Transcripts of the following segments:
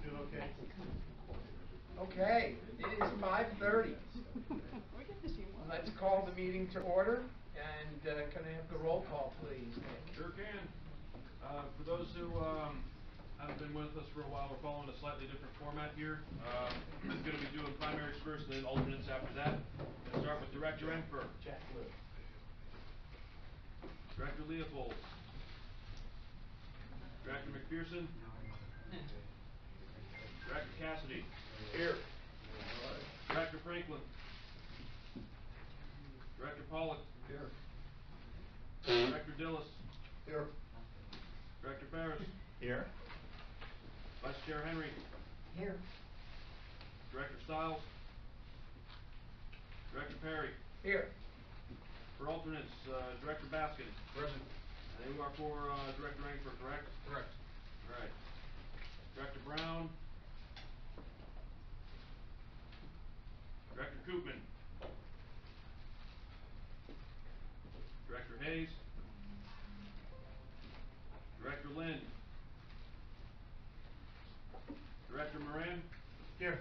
Doing okay? Okay, it is 5:30. Let's call the meeting to order, and can I have the roll call, please, Nick? Sure can. For those who haven't been with us for a while, we're following a slightly different format here. We're going to be doing primaries first and then alternates after that. Let's start with Director Enfer. Jack Lou. Director Leopold. Director McPherson. Director Cassidy. Here. Director Franklin. Director Pollock. Here. Director Dillis. Here. Director Ferris. Here. Vice Chair Henry. Here. Director Stiles. Director Perry. Here. For alternates, Director Baskin. Present. And you are for Director Enfer, correct? Correct. All right. Director Brown. Director Koopman. Director Hayes. Director Lind. Director Moran. Here.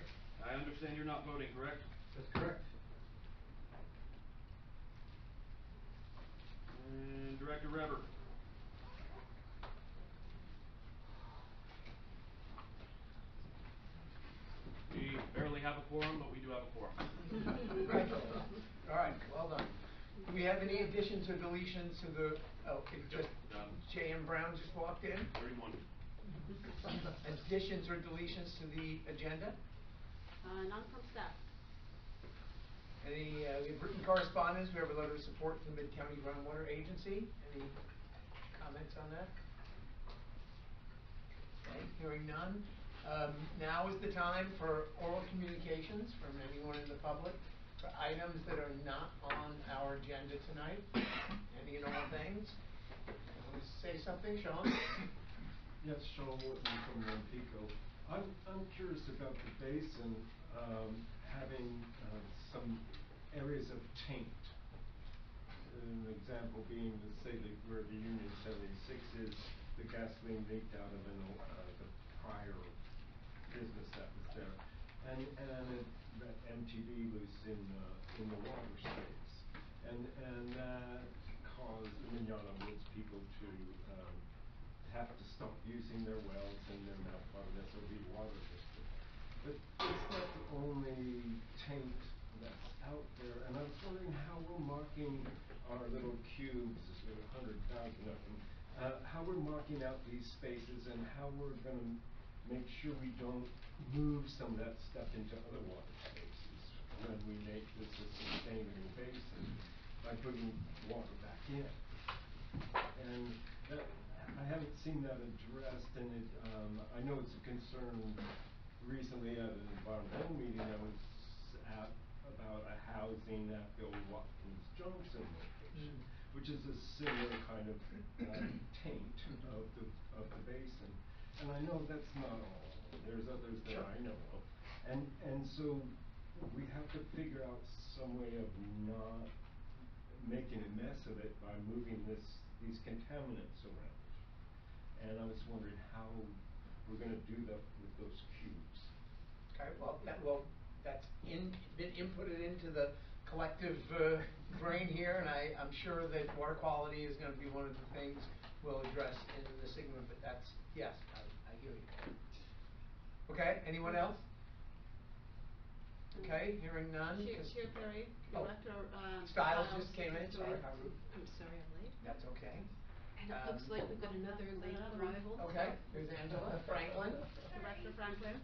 I understand you're not voting, correct? That's correct. And Director Reber. We barely have a quorum, but we do have a quorum. Right. All right, well done. Do we have any additions or deletions to the, it just, J.M. Brown just walked in? 31. Additions or deletions to the agenda? None from staff. Any, we have written correspondence, we have a letter of support from the Mid-County Groundwater Agency. Any comments on that? Okay, hearing none. Now is the time for oral communications from anyone in the public for items that are not on our agenda tonight. Any and all things. Want to say something, Sean? Yes, Sean Wharton from Pico. I'm curious about the basin having some areas of taint. An example being, say, where the Union 76 is, the gasoline leaked out of the prior business that was there, and that MTV was in the water space, and that caused the Mignano Woods people to have to stop using their wells, and they're now part of SOB water district. But it's not the only taint that's out there, and I was wondering how we're marking our little cubes, there's 100,000 of them, how we're marking out these spaces and how we're going to make sure we don't move some of that stuff into other water spaces when we make this a sustainable basin by putting water back in. And that, I haven't seen that addressed, and it, I know it's a concern. Recently at an environmental meeting I was at about a housing at the old Watkins Junction location, which is a similar kind of taint of the basin. And I know that's not all. There's others that I know of. And so we have to figure out some way of not making a mess of it by moving these contaminants around. And I was wondering how we're going to do that with those cubes. Okay, that's been inputted into the collective brain here, and I'm sure that water quality is going to be one of the things we'll address in the segment, but that's, yes, I hear you. Okay, anyone else? Okay, hearing none. Chair Perry, Director Stiles just came in, sorry. I'm sorry I'm late. That's okay. And it looks like we've got another late arrival. Okay, there's Angela Franklin. Director Franklin.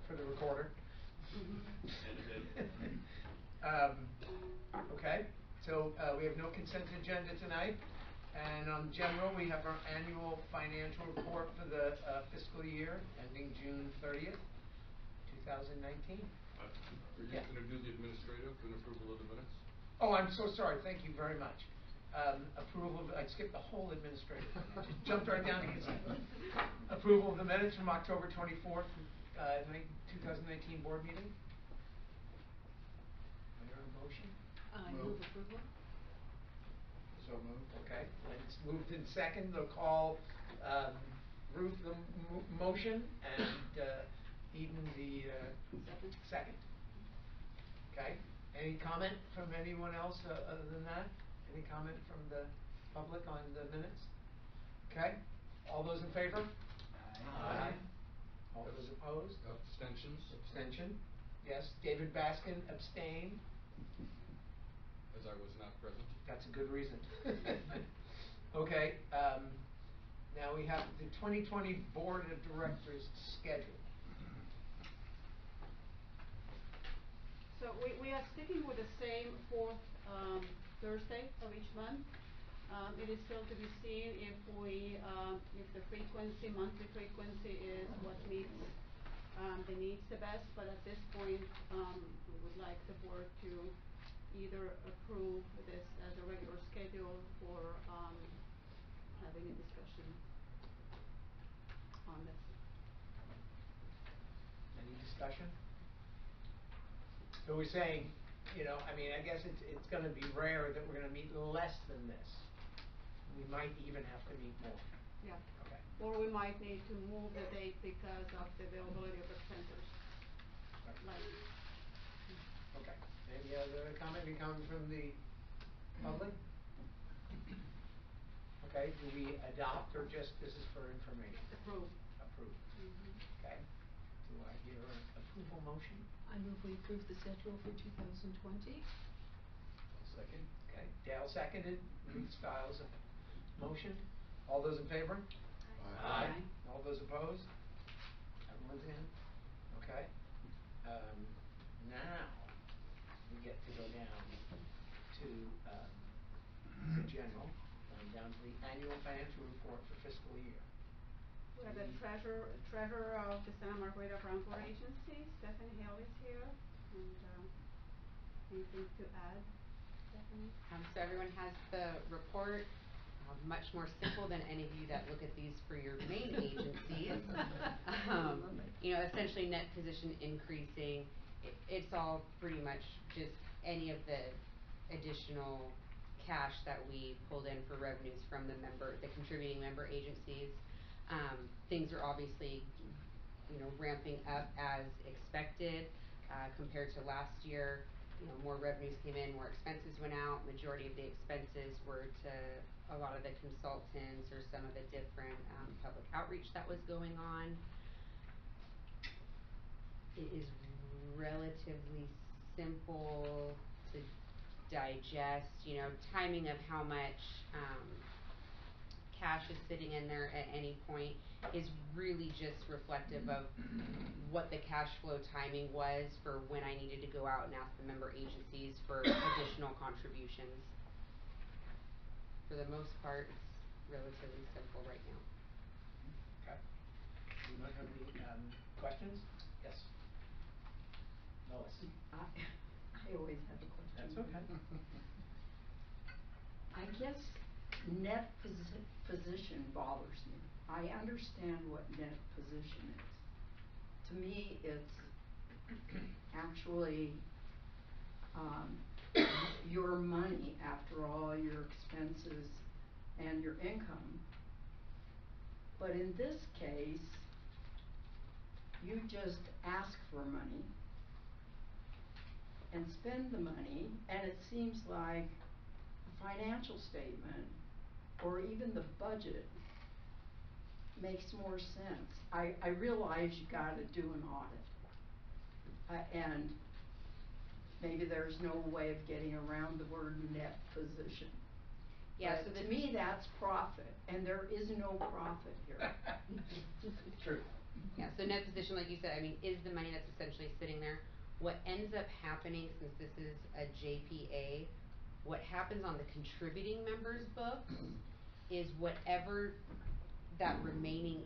For the recorder. Okay, so we have no consent agenda tonight, and on general we have our annual financial report for the fiscal year ending June 30th, 2019. Are you going to do the administrative and approval of the minutes? Oh, I'm so sorry. Thank you very much. Approval of, I skipped the whole administrative. Just jumped right down to consent. Approval of the minutes from October 24th, 2019 board meeting. Do I hear a motion? Move approval. So moved. Okay, it's moved in second. They'll call Ruth the motion and, Eden the, Second. second. Okay, any comment from anyone else, other than that? Any comment from the public on the minutes? Okay, all those in favor? Aye. All those opposed? Abstentions, Abstention? Yes, David Baskin abstained. as I was not present. That's a good reason. Okay, now we have the 2020 Board of Directors schedule. So we are sticking with the same fourth Thursday of each month. It is still to be seen if if the monthly frequency is what meets the needs the best, but at this point, we would like the board to either approve this as a regular schedule or having a discussion on this. Any discussion? So we're saying, I mean, I guess it's gonna be rare that we're gonna meet less than this. We might even have to meet more. Yeah. Okay. Or we might need to move the date because of the availability of the printers. Like, Okay. Any other comment coming from the public? Okay, do we adopt or just this is for information? approve. Approve. Mhm. Okay. Do I hear an approval motion? I move we approve the schedule for 2020. Second. Okay, Dale seconded, Ruth Stiles a motion. All those in favor? Aye. All those opposed? Everyone's in? Okay. Now, we get to go down to, the general, down to the annual financial report for fiscal year. We have the treasurer of the Santa Margarita Brown Board Agency, Stephanie Hale is here, and, anything to add, Stephanie? So everyone has the report, much more simple than any of you that look at these for your main agencies. Essentially net position increasing, it's all pretty much just any of the additional cash that we pulled in for revenues from the contributing member agencies. Things are obviously, ramping up as expected, compared to last year. More revenues came in, more expenses went out. Majority of the expenses were to a lot of the consultants or some of the different, public outreach that was going on. It is relatively simple to digest, timing of how much, cash is sitting in there at any point is really just reflective of what the cash flow timing was for when I needed to go out and ask the member agencies for additional contributions. For the most part, it's relatively simple right now. Okay. Anyone have any, questions? Yes. Lois. I always have a question. That's okay. I guess net position bothers me. I understand what net position is. To me, it's actually your money after all your expenses and your income. But in this case, you just ask for money and spend the money, and it seems like a financial statement or even the budget makes more sense. I realize you gotta do an audit. And maybe there's no way of getting around the word net position. Yeah, But so to me, that's profit, and there is no profit here. True. Yeah, so net position, like you said, is the money that's essentially sitting there. What ends up happening, since this is a JPA, what happens on the contributing members books is whatever that remaining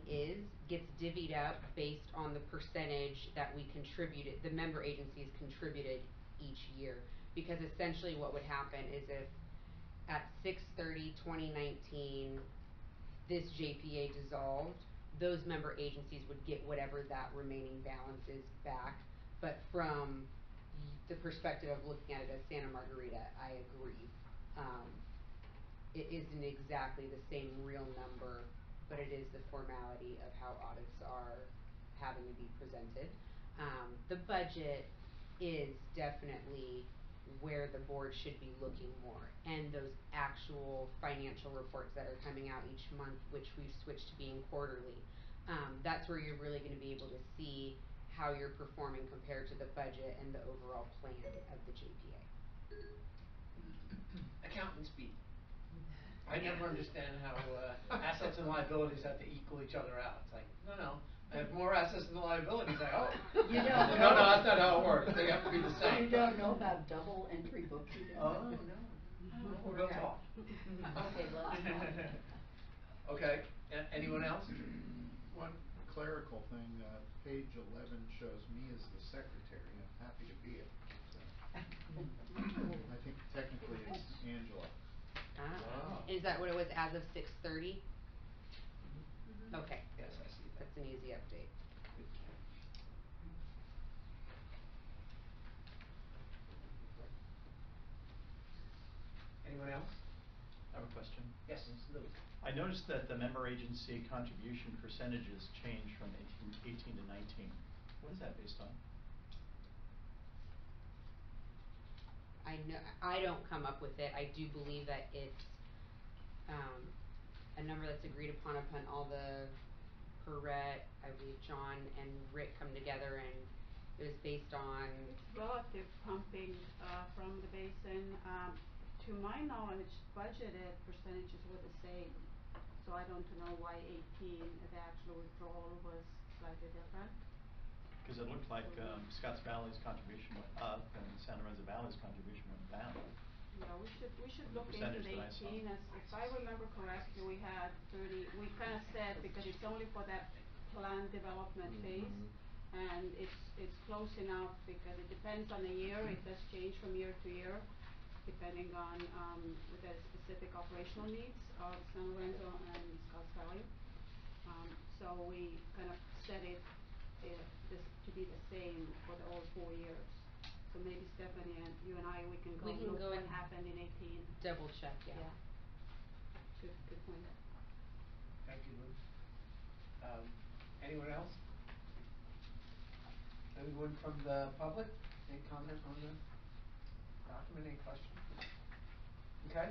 gets divvied up based on the percentage that we contributed, the member agencies contributed each year. Because essentially what would happen is if at 6/30/2019 this JPA dissolved, those member agencies would get whatever that remaining balance is back. But from the perspective of looking at it as Santa Margarita, I agree. It isn't exactly the same real number but it is the formality of how audits are having to be presented. The budget is definitely where the board should be looking more, and those actual financial reports that are coming out each month, which we've switched to being quarterly. That's where you're really gonna be able to see how you're performing compared to the budget and the overall plan of the JPA. Accountant speak. I never understand how, assets and liabilities have to equal each other out. It's like, no, I have more assets than liabilities, I hope. You don't No, know. that's not how it works, they have to be the same. You don't know about double entry bookkeeping? Oh, no. We'll talk. Okay, let's talk. Okay, anyone else? One clerical thing, page 11 shows me as the secretary, I'm happy to be it. So, I think technically it's Angela. Wow. Is that what it was as of 6:30? Mhm. Okay. Yes, I see that. That's an easy update. Good catch. Anyone else? I have a question. Yes, Lou. I noticed that the member agency contribution percentages changed from 18 to 19. What is that based on? I don't come up with it. I do believe that it's a number that's agreed upon all the Perrette, I believe John and Rick come together, and it was based on. It's relative pumping, from the basin. To my knowledge, budgeted percentages were the same, so I don't know why 18, the actual withdrawal was slightly different. Because it looked like Scotts Valley's contribution went up and Santa Rosa Valley's contribution went down. Yeah, we should The look into percentage the that I saw. 18, as if I remember correctly, we had 30, we kinda said, because it's only for that planned development phase, and it's close enough, because it depends on the year, it does change from year to year, depending on, the specific operational needs of San Lorenzo and Scotts Valley. So we kind of set it, this to be the same for the all 4 years. So maybe Stephanie and you and I, we can go look what and happened in 18. double check, yeah. Good point. Thank you, Lou. Anyone else? Anyone from the public? Any comment on the document, any question? Okay,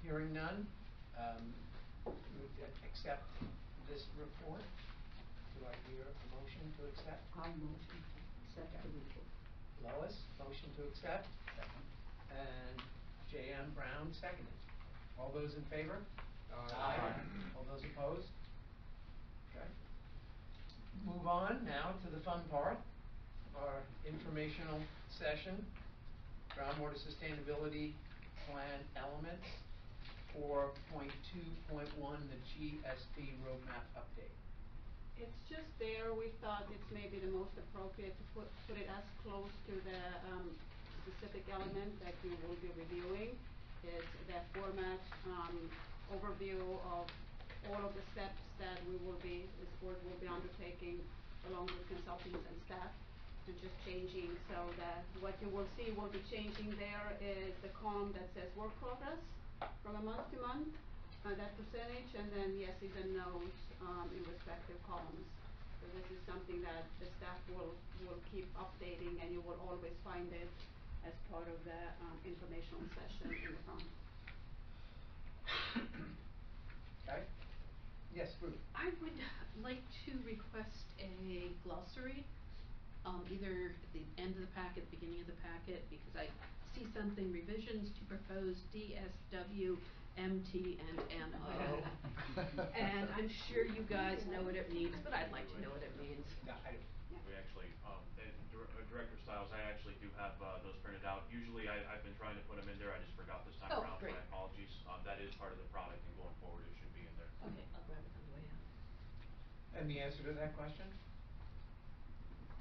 hearing none, we would accept this report. Do I hear a motion to accept? I motion to accept the report. Lois, motion to accept. Second. And J.M. Brown, seconded. All those in favor? Aye. All those opposed? Okay. Move on now to the fun part, our informational session, groundwater sustainability plan elements, 4.2.1, the GSP roadmap update. It's just there, we thought it's maybe the most appropriate to put it as close to the, specific element that you will be reviewing. It's that format, overview of all of the steps that this board will be undertaking along with consultants and staff, and just changing so that what you will see will be changing there is the column that says work progress from a month to month, that percentage, and then yes, even notes, in respective columns. So this is something that the staff will keep updating, and you will always find it as part of the, informational session in the front. Okay? Yes, Ruth? I would like to request a glossary, either at the end of the packet, beginning of the packet, because I see something, revisions to propose DSW, MT, and MO. And I'm sure you guys know what it means, but I'd like to know what it means. Yeah, I do. We actually, Director Stiles, I actually do have, those printed out. Usually I've been trying to put them in there, I just forgot this time Oh, around, great. my apologies. That is part of the product, and going forward, it should be in there. Okay, I'll grab it on the way out. And the answer to that question?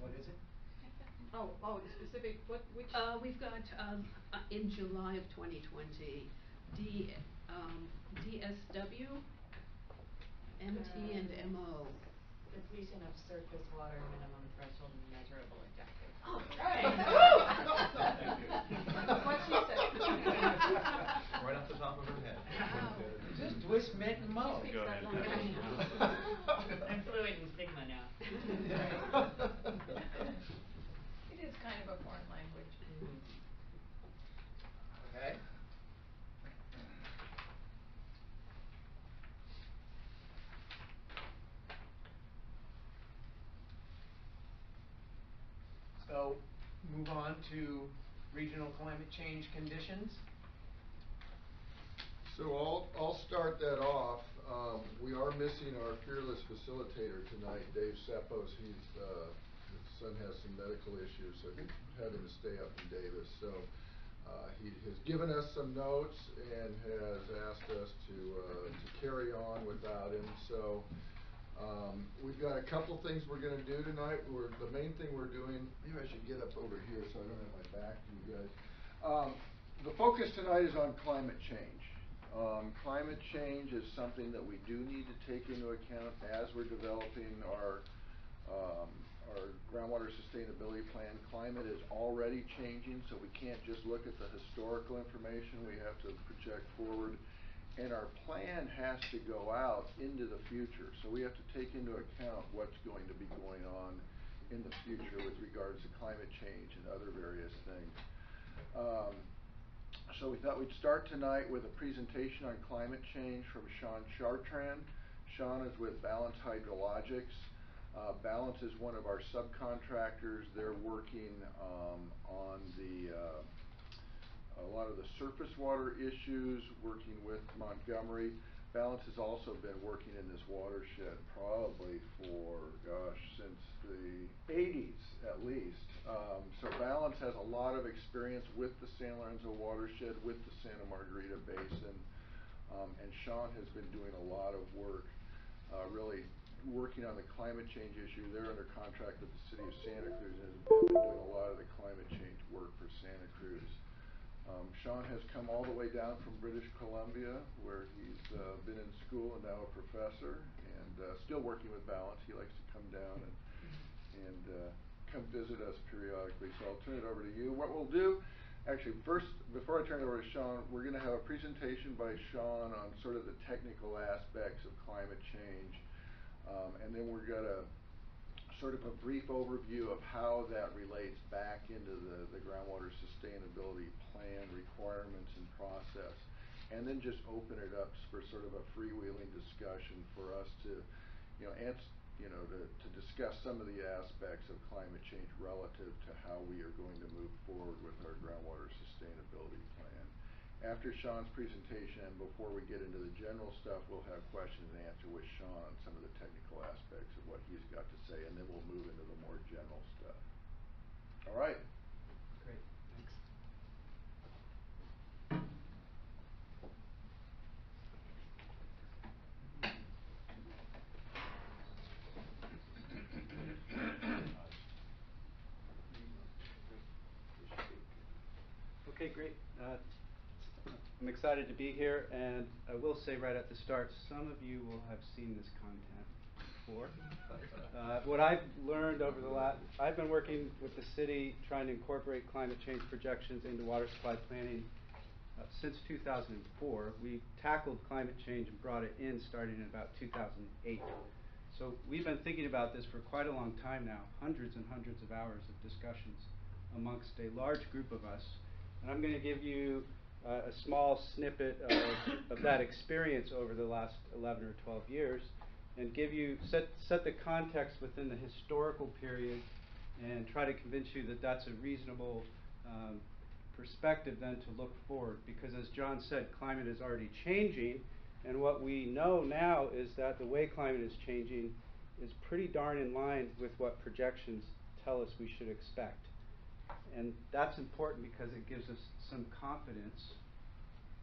What is it? Oh, the specific, which? We've got, in July of 2020, DSW, MT, and MO. Depletion of surface water minimum threshold measurable objective. Oh, Thank you. What she said. Right off the top of her head. Wow. Just twist Chris Mint and Mo. She Go speaks ahead. that language. I'm fluent in Sigma now. It is kind of a foreign language. Okay. So, move on to regional climate change conditions. So I'll start that off. We are missing our fearless facilitator tonight, Dave Seppos. His son has some medical issues, so he's having to stay up in Davis. So he has given us some notes and has asked us to carry on without him. So we've got a couple things we're going to do tonight. The main thing we're doing, maybe I should get up over here so I don't have my back to you guys. The focus tonight is on climate change. Climate change is something that we do need to take into account as we're developing our groundwater sustainability plan. Climate is already changing, so we can't just look at the historical information. We have to project forward. And our plan has to go out into the future. So we have to take into account what's going to be going on in the future with regards to climate change and other various things. So we thought we'd start tonight with a presentation on climate change from Sean Chartrand. Sean is with Balance Hydrologics. Balance is one of our subcontractors. They're working on a lot of the surface water issues, working with Montgomery. Balance has also been working in this watershed probably for, since the 80s at least. So Balance has a lot of experience with the San Lorenzo watershed, with the Santa Margarita Basin, and Sean has been doing a lot of work, really working on the climate change issue. They're under contract with the city of Santa Cruz and have been doing a lot of the climate change work for Santa Cruz. Sean has come all the way down from British Columbia, where he's been in school and now a professor, and still working with Balance. He likes to come down and come visit us periodically. So I'll turn it over to you. What we'll do, actually, first, before I turn it over to Sean, we're going to have a presentation by Sean on sort of the technical aspects of climate change, and then we're going to sort of a brief overview of how that relates back into the groundwater sustainability plan requirements and process, and then just open it up for sort of a freewheeling discussion for us to, to discuss some of the aspects of climate change relative to how we are going to move forward with our groundwater sustainability plan. After Sean's presentation and before we get into the general stuff, we'll have questions and answer with Sean on some of the technical aspects of what he's got to say, and then we'll move into the more general stuff. All right. Great, thanks. Okay, great. I'm excited to be here, and I will say right at the start, some of you will have seen this content before. What I've learned over I've been working with the city trying to incorporate climate change projections into water supply planning since 2004. We tackled climate change and brought it in starting in about 2008. So we've been thinking about this for quite a long time now, hundreds and hundreds of hours of discussions amongst a large group of us. And I'm going to give you a small snippet of that experience over the last 11 or 12 years and give you, set the context within the historical period and try to convince you that that's a reasonable perspective then to look forward. Because as John said, climate is already changing, and what we know now is that the way climate is changing is pretty darn in line with what projections tell us we should expect. And that's important because it gives us some confidence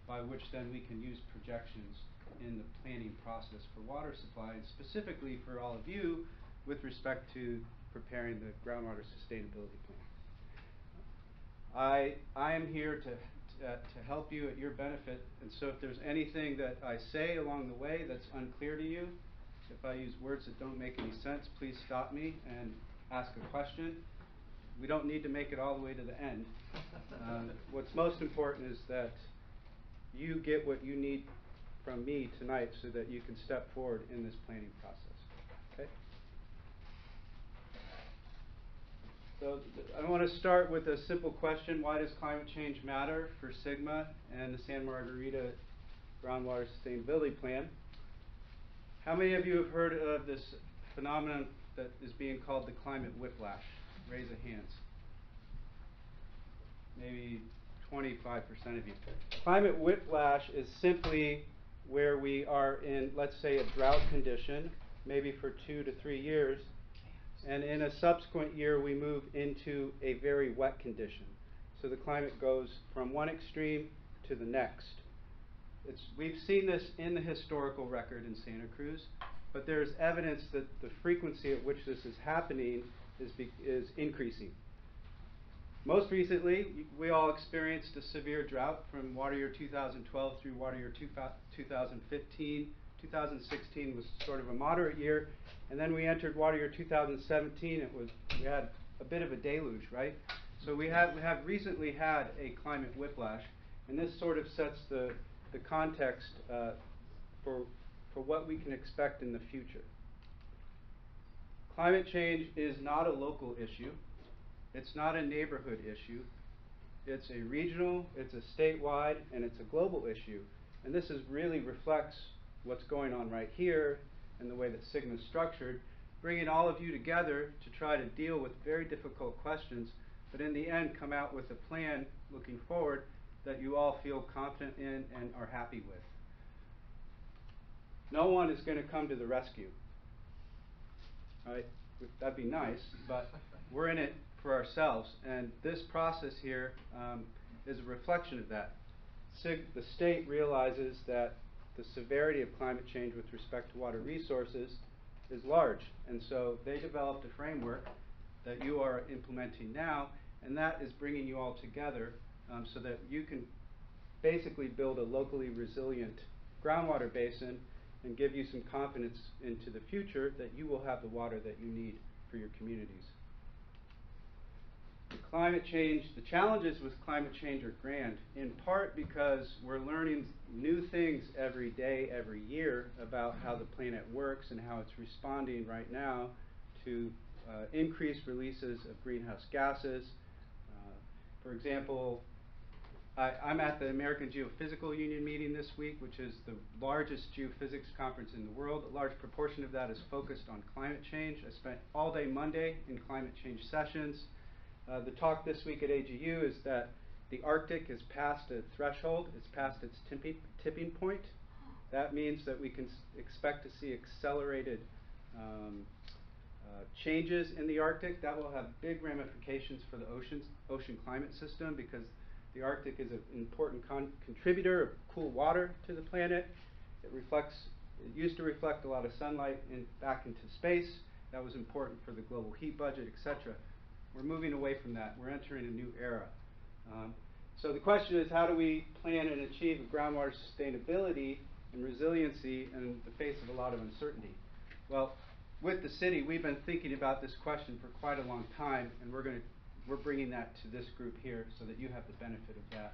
by which then we can use projections in the planning process for water supply, and specifically for all of you with respect to preparing the groundwater sustainability plan. I am here to help you at your benefit, and so if there's anything that I say along the way that's unclear to you, if I use words that don't make any sense, please stop me and ask a question. We don't need to make it all the way to the end. What's most important is that you get what you need from me tonight so that you can step forward in this planning process. Okay? So I want to start with a simple question. Why does climate change matter for Sigma and the Santa Margarita Groundwater Sustainability Plan? How many of you have heard of this phenomenon that is being called the climate whiplash? Raise of hands. Maybe 25% of you. Climate whiplash is simply where we are in, let's say, a drought condition, maybe for 2 to 3 years, and in a subsequent year we move into a very wet condition. So the climate goes from one extreme to the next. We've seen this in the historical record in Santa Cruz, but there's evidence that the frequency at which this is happening is increasing. Most recently, we all experienced a severe drought from water year 2012 through water year 2015. 2016 was sort of a moderate year, and then we entered water year 2017. We had a bit of a deluge, right? So we have recently had a climate whiplash, and this sort of sets the context for what we can expect in the future. Climate change is not a local issue. It's not a neighborhood issue. It's a regional, it's a statewide, and it's a global issue. And this really reflects what's going on right here and the way that Sigma is structured, bringing all of you together to try to deal with very difficult questions, but in the end come out with a plan looking forward that you all feel confident in and are happy with. No one is going to come to the rescue. Right? That'd be nice, but we're in it for ourselves, and this process here is a reflection of that. The state realizes that the severity of climate change with respect to water resources is large, and so they developed a framework that you are implementing now, and that is bringing you all together so that you can basically build a locally resilient groundwater basin and give you some confidence into the future that you will have the water that you need for your communities. The challenges with climate change are grand, in part because we're learning new things every day, every year about how the planet works and how it's responding right now to increased releases of greenhouse gases. For example, I'm at the American Geophysical Union meeting this week, which is the largest geophysics conference in the world. A large proportion of that is focused on climate change. I spent all day Monday in climate change sessions. The talk this week at AGU is that the Arctic has passed a threshold. It's passed its tipping point. That means that we can expect to see accelerated changes in the Arctic. That will have big ramifications for the ocean climate system, because the Arctic is an important contributor of cool water to the planet. It used to reflect a lot of sunlight back into space. That was important for the global heat budget, etc. We're moving away from that. We're entering a new era. So the question is, how do we plan and achieve groundwater sustainability and resiliency in the face of a lot of uncertainty? Well, with the city, we've been thinking about this question for quite a long time, and we're bringing that to this group here so that you have the benefit of that.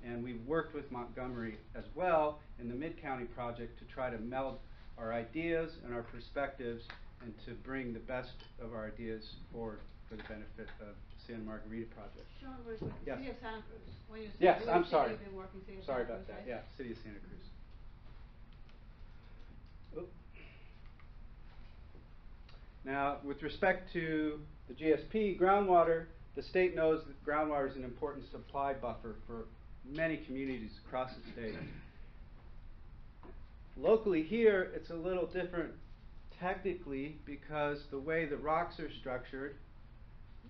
And we've worked with Montgomery as well in the Mid-County project to try to meld our ideas and our perspectives and to bring the best of our ideas forward for the benefit of Santa Margarita project. Sean, real quick, Yes. City of Santa Cruz. When you say Yes, the I'm city, sorry. you've been working City of Sorry Santa about Cruz, that. right? Yeah, City of Santa Cruz. Oop. Now, with respect to the GSP groundwater, the state knows that groundwater is an important supply buffer for many communities across the state. Locally here, it's a little different technically, because the way the rocks are structured,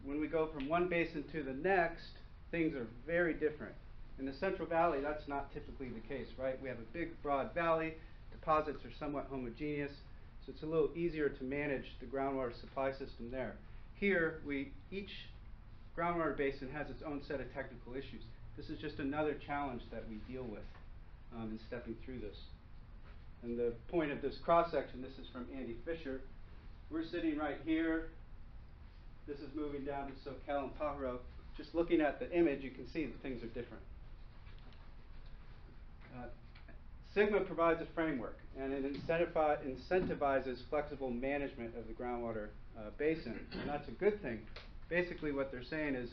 when we go from one basin to the next, things are very different. In the Central Valley, that's not typically the case, right? We have a big, broad valley. Deposits are somewhat homogeneous, so it's a little easier to manage the groundwater supply system there. Here, each groundwater basin has its own set of technical issues. This is just another challenge that we deal with in stepping through this. And the point of this cross-section, this is from Andy Fisher. We're sitting right here. This is moving down to Soquel and Pajaro. Just looking at the image, you can see that things are different. SGMA provides a framework, and it incentivizes flexible management of the groundwater basin, and that's a good thing. Basically what they're saying is,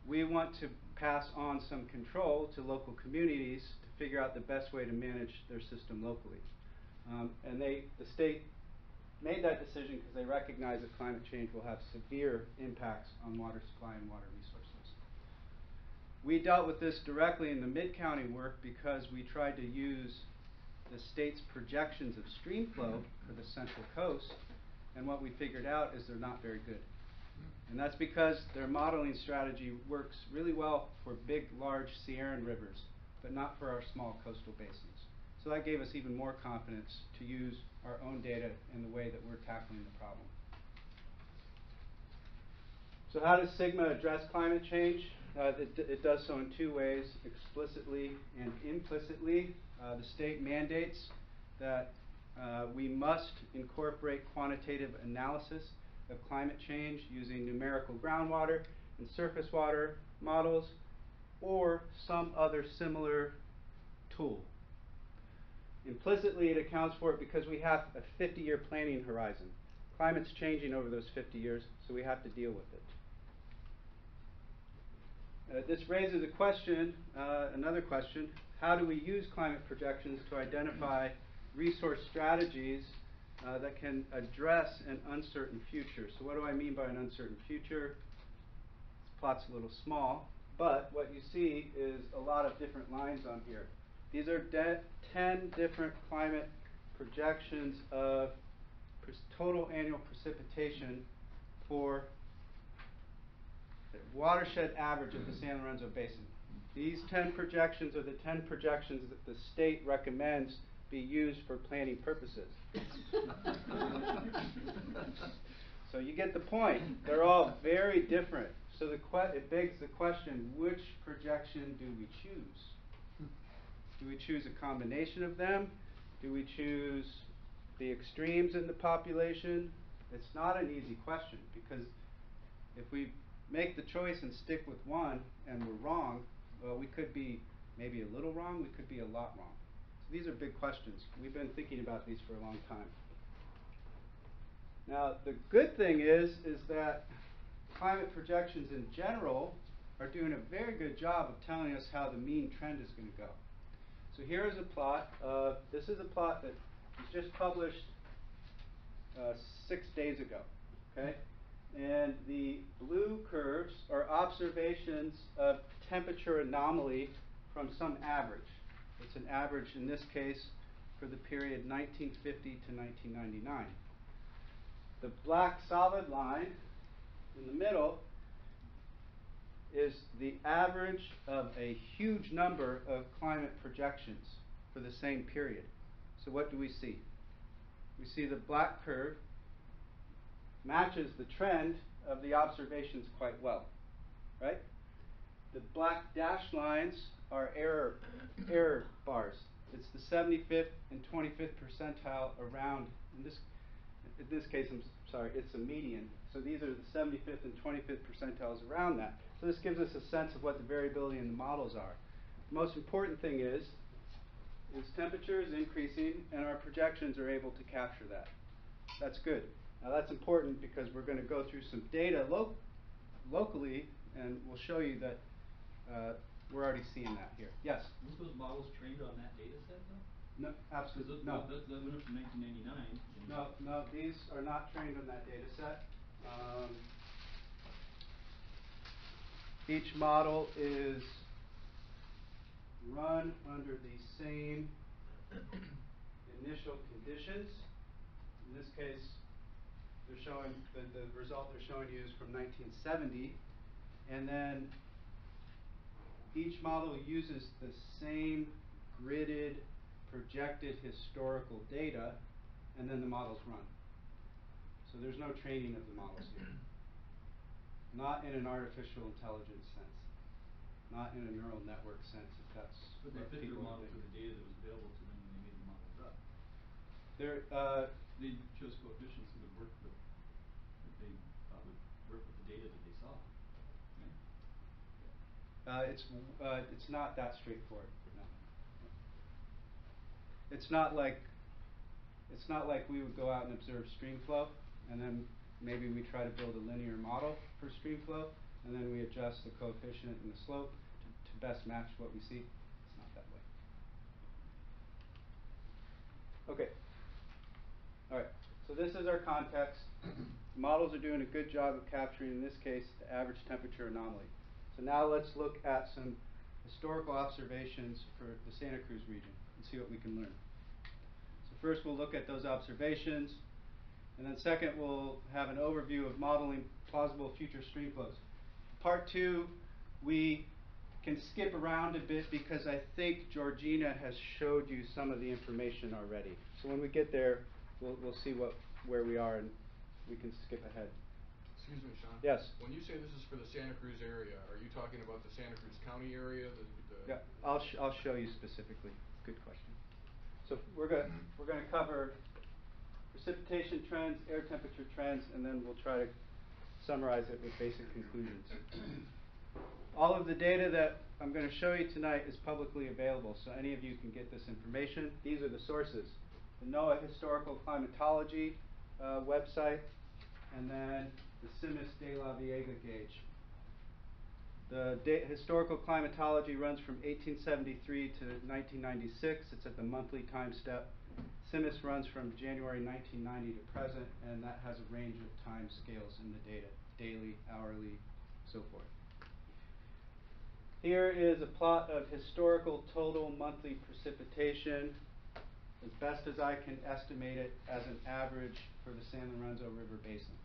we want to pass on some control to local communities to figure out the best way to manage their system locally. And the state made that decision because they recognize that climate change will have severe impacts on water supply and water resources. We dealt with this directly in the mid-county work because we tried to use the state's projections of stream flow for the Central Coast, and what we figured out is they're not very good. And that's because their modeling strategy works really well for big, large Sierran rivers, but not for our small coastal basins. So that gave us even more confidence to use our own data in the way that we're tackling the problem. So how does SGMA address climate change? It does so in two ways, explicitly and implicitly. The state mandates that we must incorporate quantitative analysis of climate change using numerical groundwater and surface water models or some other similar tool. Implicitly, it accounts for it because we have a 50-year planning horizon. Climate's changing over those 50 years, so we have to deal with it. This raises a question, another question. How do we use climate projections to identify resource strategies that can address an uncertain future? So what do I mean by an uncertain future? This plot's a little small, but what you see is a lot of different lines on here. These are 10 different climate projections of total annual precipitation for the watershed average of the San Lorenzo Basin. These 10 projections are the 10 projections that the state recommends be used for planning purposes. So you get the point. They're all very different. So it begs the question, which projection do we choose? Do we choose a combination of them? Do we choose the extremes in the population? It's not an easy question, because if we make the choice and stick with one and we're wrong, well, we could be maybe a little wrong, we could be a lot wrong. So these are big questions. We've been thinking about these for a long time. Now, the good thing is that climate projections in general are doing a very good job of telling us how the mean trend is going to go. So here is a plot. This is a plot that was just published 6 days ago. Okay? And the blue curves are observations of temperature anomaly from some average. It's an average, in this case, for the period 1950 to 1999. The black solid line in the middle is the average of a huge number of climate projections for the same period. So what do we see? We see the black curve matches the trend of the observations quite well, right? The black dashed lines are error bars. It's the 75th and 25th percentile around, in this case, I'm sorry, it's a median. So these are the 75th and 25th percentiles around that. So this gives us a sense of what the variability in the models are. The most important thing is temperature is increasing and our projections are able to capture that. That's good. Now that's important because we're going to go through some data locally, and we'll show you that we're already seeing that here. Yes? Weren't those models trained on that data set though? No, absolutely, no. That went up from 1999. No, these are not trained on that data set. Each model is run under the same initial conditions. In this case, they're showing the result they're showing you is from 1970, and then each model uses the same gridded projected historical data, and then the models run. So there's no training of the models here. Not in an artificial intelligence sense. Not in a neural network sense, if that's But they what fit their people model think. to the data that was available to them when they made the models up. They chose coefficients that would work with, that they thought would work with the data that they saw. Right? It's not that straightforward, no. it's not like we would go out and observe stream flow, and then maybe we try to build a linear model for stream flow, and then we adjust the coefficient and the slope to best match what we see. It's not that way. Okay. All right. So this is our context. The models are doing a good job of capturing, in this case, the average temperature anomaly. So now let's look at some historical observations for the Santa Cruz region and see what we can learn. So first we'll look at those observations, and then second we'll have an overview of modeling plausible future stream flows. Part two, we can skip around a bit because I think Georgina has showed you some of the information already. So when we get there, we'll see where we are, and we can skip ahead. Excuse me, Sean. Yes. When you say this is for the Santa Cruz area, are you talking about the Santa Cruz County area? Yeah, I'll show you specifically. Good question. So we're gonna cover precipitation trends, air temperature trends, and then we'll try to summarize it with basic conclusions. All of the data that I'm going to show you tonight is publicly available, so any of you can get this information. These are the sources: the NOAA Historical Climatology website, and then the CIMIS de la Viega gauge. The historical climatology runs from 1873 to 1996. It's at the monthly time step. CIMIS runs from January 1990 to present, and that has a range of time scales in the data: daily, hourly, so forth. Here is a plot of historical total monthly precipitation, as best as I can estimate it as an average for the San Lorenzo River Basin.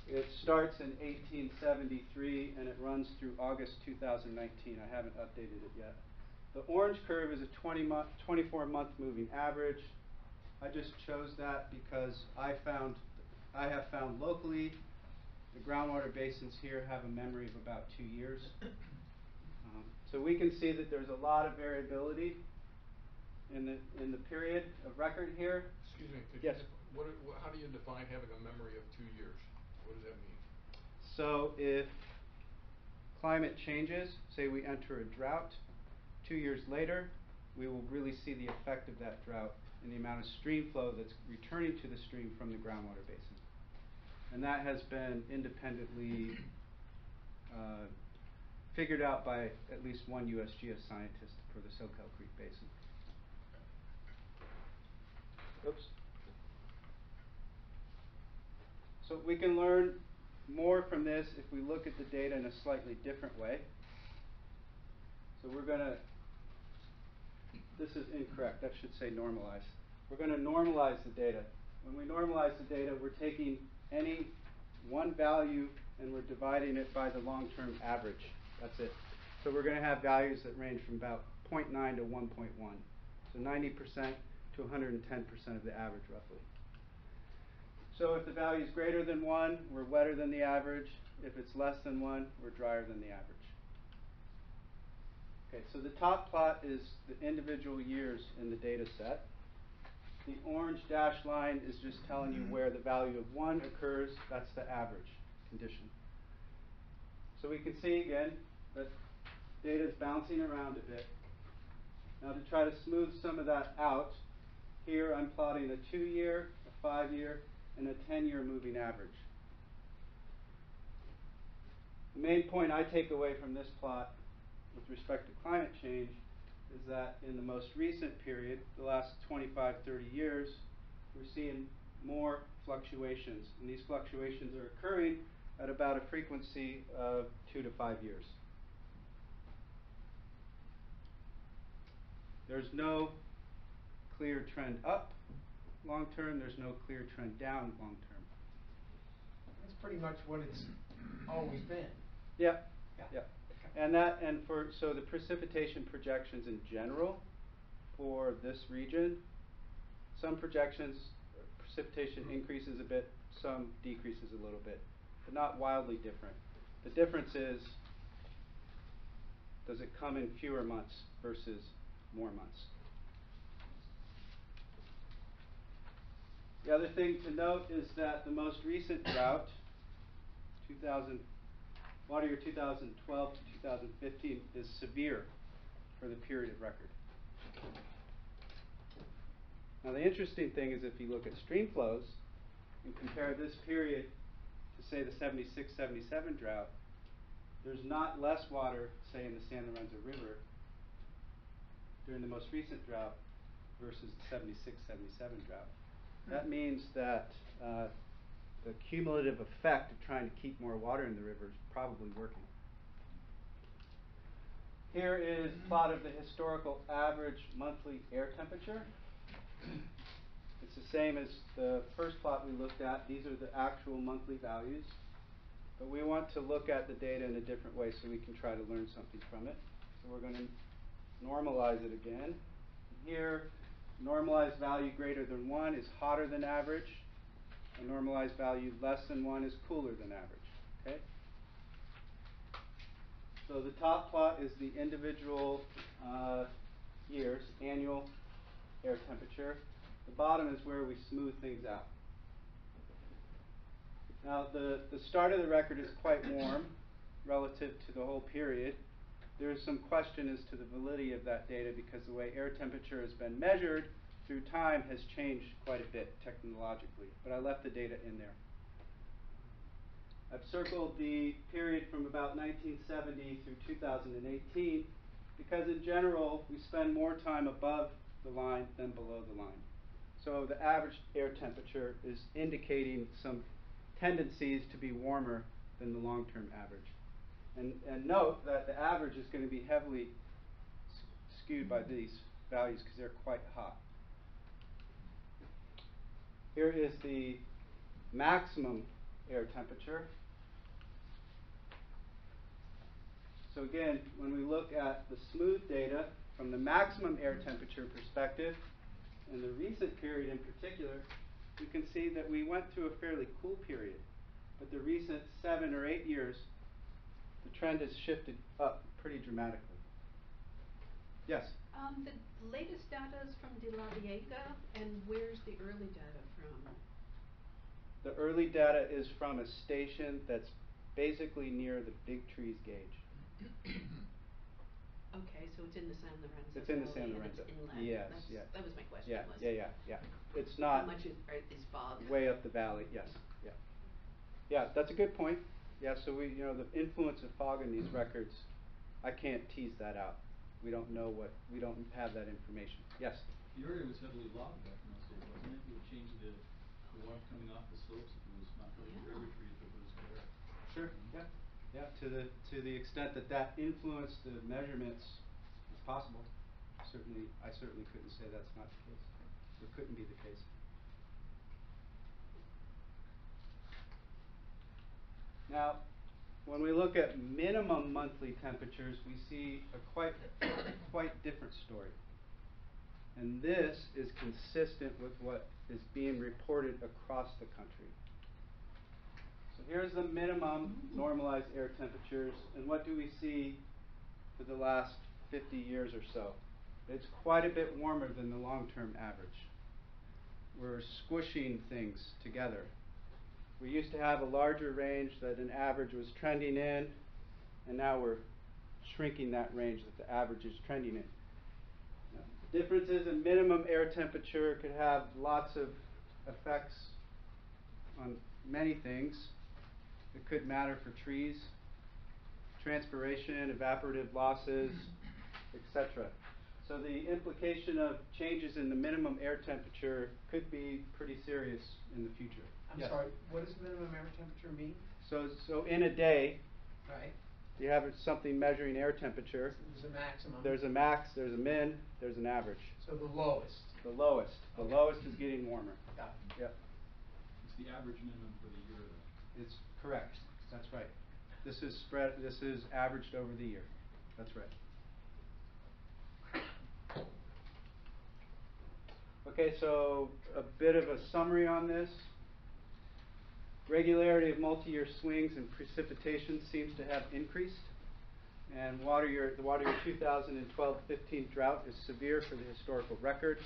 It starts in 1873 and it runs through August 2019. I haven't updated it yet. The orange curve is a 24-month moving average. I just chose that because I have found locally the groundwater basins here have a memory of about 2 years. So we can see that there's a lot of variability in the period of record here. Excuse me. Yes. How do you define having a memory of 2 years? What does that mean? So if climate changes, say we enter a drought, 2 years later, we will really see the effect of that drought in the amount of stream flow that's returning to the stream from the groundwater basin. And that has been independently figured out by at least one USGS scientist for the Soquel Creek Basin. Oops. So we can learn more from this if we look at the data in a slightly different way. So this is incorrect, that should say normalize. We're going to normalize the data. When we normalize the data, we're taking any one value and we're dividing it by the long-term average. That's it. So we're going to have values that range from about 0.9 to 1.1. So 90% to 110% of the average, roughly. So if the value is greater than 1, we're wetter than the average. If it's less than 1, we're drier than the average. Okay, so the top plot is the individual years in the data set. The orange dashed line is just telling you where the value of 1 occurs. That's the average condition. So we can see again that data is bouncing around a bit. Now to try to smooth some of that out, here I'm plotting a 2-year, a 5-year, and a 10-year moving average. The main point I take away from this plot with respect to climate change is that in the most recent period, the last 25, 30 years, we're seeing more fluctuations. And these fluctuations are occurring at about a frequency of 2 to 5 years. There's no clear trend up long term. There's no clear trend down long term. That's pretty much what it's always been. Yeah. Yeah. So the precipitation projections in general for this region, some projections, precipitation increases a bit, some decreases a little bit, but not wildly different. The difference is, does it come in fewer months versus more months? The other thing to note is that the most recent drought, water year 2012 to 2015, is severe for the period of record. Now the interesting thing is if you look at stream flows and compare this period to say the 76-77 drought, there's not less water, say in the San Lorenzo River during the most recent drought versus the 76-77 drought. That means that the cumulative effect of trying to keep more water in the river is probably working. Here is a plot of the historical average monthly air temperature. It's the same as the first plot we looked at. These are the actual monthly values. But we want to look at the data in a different way so we can try to learn something from it. So we're going to normalize it again. Here, normalized value greater than 1 is hotter than average. A normalized value less than 1 is cooler than average. Okay? So the top plot is the individual years, annual air temperature. The bottom is where we smooth things out. Now, the start of the record is quite warm relative to the whole period. There is some question as to the validity of that data because the way air temperature has been measured through time has changed quite a bit technologically, but I left the data in there. I've circled the period from about 1970 through 2018 because in general we spend more time above the line than below the line. So the average air temperature is indicating some tendencies to be warmer than the long-term average. And note that the average is going to be heavily skewed by these values because they're quite hot. Here is the maximum air temperature. So again, when we look at the smooth data from the maximum air temperature perspective, in the recent period in particular, you can see that we went through a fairly cool period. But the recent 7 or 8 years, the trend has shifted up pretty dramatically. Yes? The latest data is from De La Viega, and where's the early data from? The early data is from a station that's basically near the Big Trees gauge. Okay, so it's in the San Lorenzo. It's in the Valley San and Lorenzo. it's inland. Yes, That's, yeah. That was my question. Yeah, was yeah. It's not how much is fog? way up the valley. Yes, yeah. Yeah, that's a good point. Yeah, so the influence of fog in these records, I can't tease that out. We don't have that information. Yes? The area was heavily logged back in those days, wasn't it? It would change the water coming off the slopes if it was not cutting through every tree, if it was bare. Sure. Yeah. Yeah. To the extent that influenced the measurements, it's possible. I certainly couldn't say that's not the case, or couldn't be the case. Now, when we look at minimum monthly temperatures, we see a quite different story. And this is consistent with what is being reported across the country. So here's the minimum normalized air temperatures, and what do we see for the last 50 years or so? It's quite a bit warmer than the long-term average. We're squishing things together. We used to have a larger range that an average was trending in, and now we're shrinking that range that the average is trending in. Differences in minimum air temperature could have lots of effects on many things. It could matter for trees, transpiration, evaporative losses, etc. So the implication of changes in the minimum air temperature could be pretty serious in the future. I'm Yes? sorry, what does minimum air temperature mean? So in a day, Right. you have something measuring air temperature. There's a maximum. There's a max, there's a min, there's an average. So the lowest. The lowest. The Okay. lowest is getting warmer. Got it. Yep. It's the average minimum for the year, though. It's correct. That's right. This is averaged over the year. That's right. Okay, so a bit of a summary on this. Regularity of multi-year swings in precipitation seems to have increased. And the water year 2012-15 drought is severe for the historical record.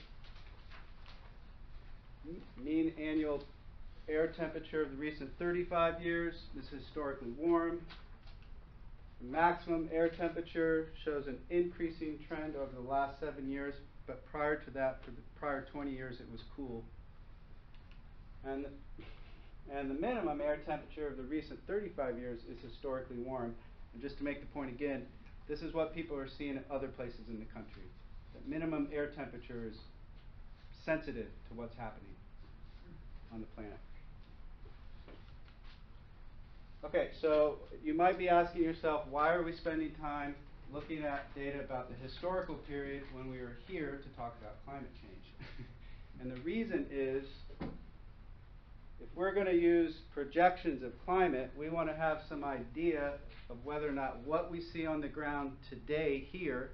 Mean annual air temperature of the recent 35 years is historically warm. The maximum air temperature shows an increasing trend over the last 7 years, but prior to that, for the prior 20 years, it was cool. And the minimum air temperature of the recent 35 years is historically warm. And just to make the point again, this is what people are seeing in other places in the country. The minimum air temperature is sensitive to what's happening on the planet. Okay, so you might be asking yourself, why are we spending time looking at data about the historical period when we are here to talk about climate change? And the reason is, if we're going to use projections of climate, we want to have some idea of whether or not what we see on the ground today here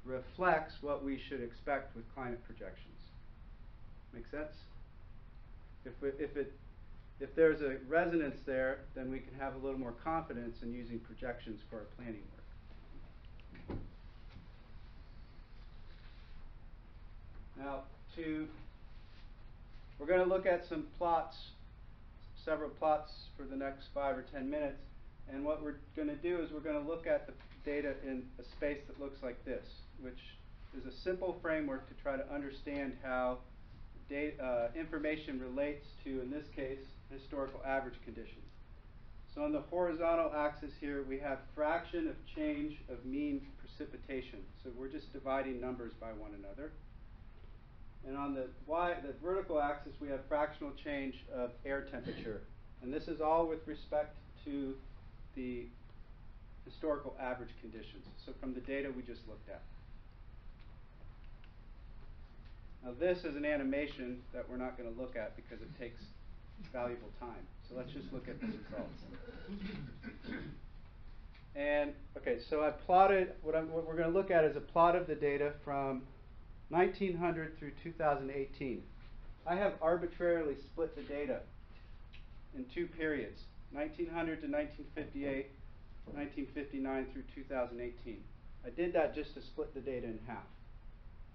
reflects what we should expect with climate projections. Make sense? If there's a resonance there, then we can have a little more confidence in using projections for our planning work. Now, we're going to look at some plots, several plots for the next 5 or 10 minutes. And what we're going to do is we're going to look at the data in a space that looks like this, which is a simple framework to try to understand how information relates to, in this case, historical average conditions. So on the horizontal axis here, we have fraction of change of mean precipitation. So we're just dividing numbers by one another. And on the vertical axis, we have fractional change of air temperature. And this is all with respect to the historical average conditions. So from the data we just looked at. Now this is an animation that we're not going to look at because it takes valuable time. So let's just look at the results. And okay, so I plotted, what we're going to look at is a plot of the data from 1900 through 2018. I have arbitrarily split the data in two periods, 1900 to 1958, 1959 through 2018. I did that just to split the data in half.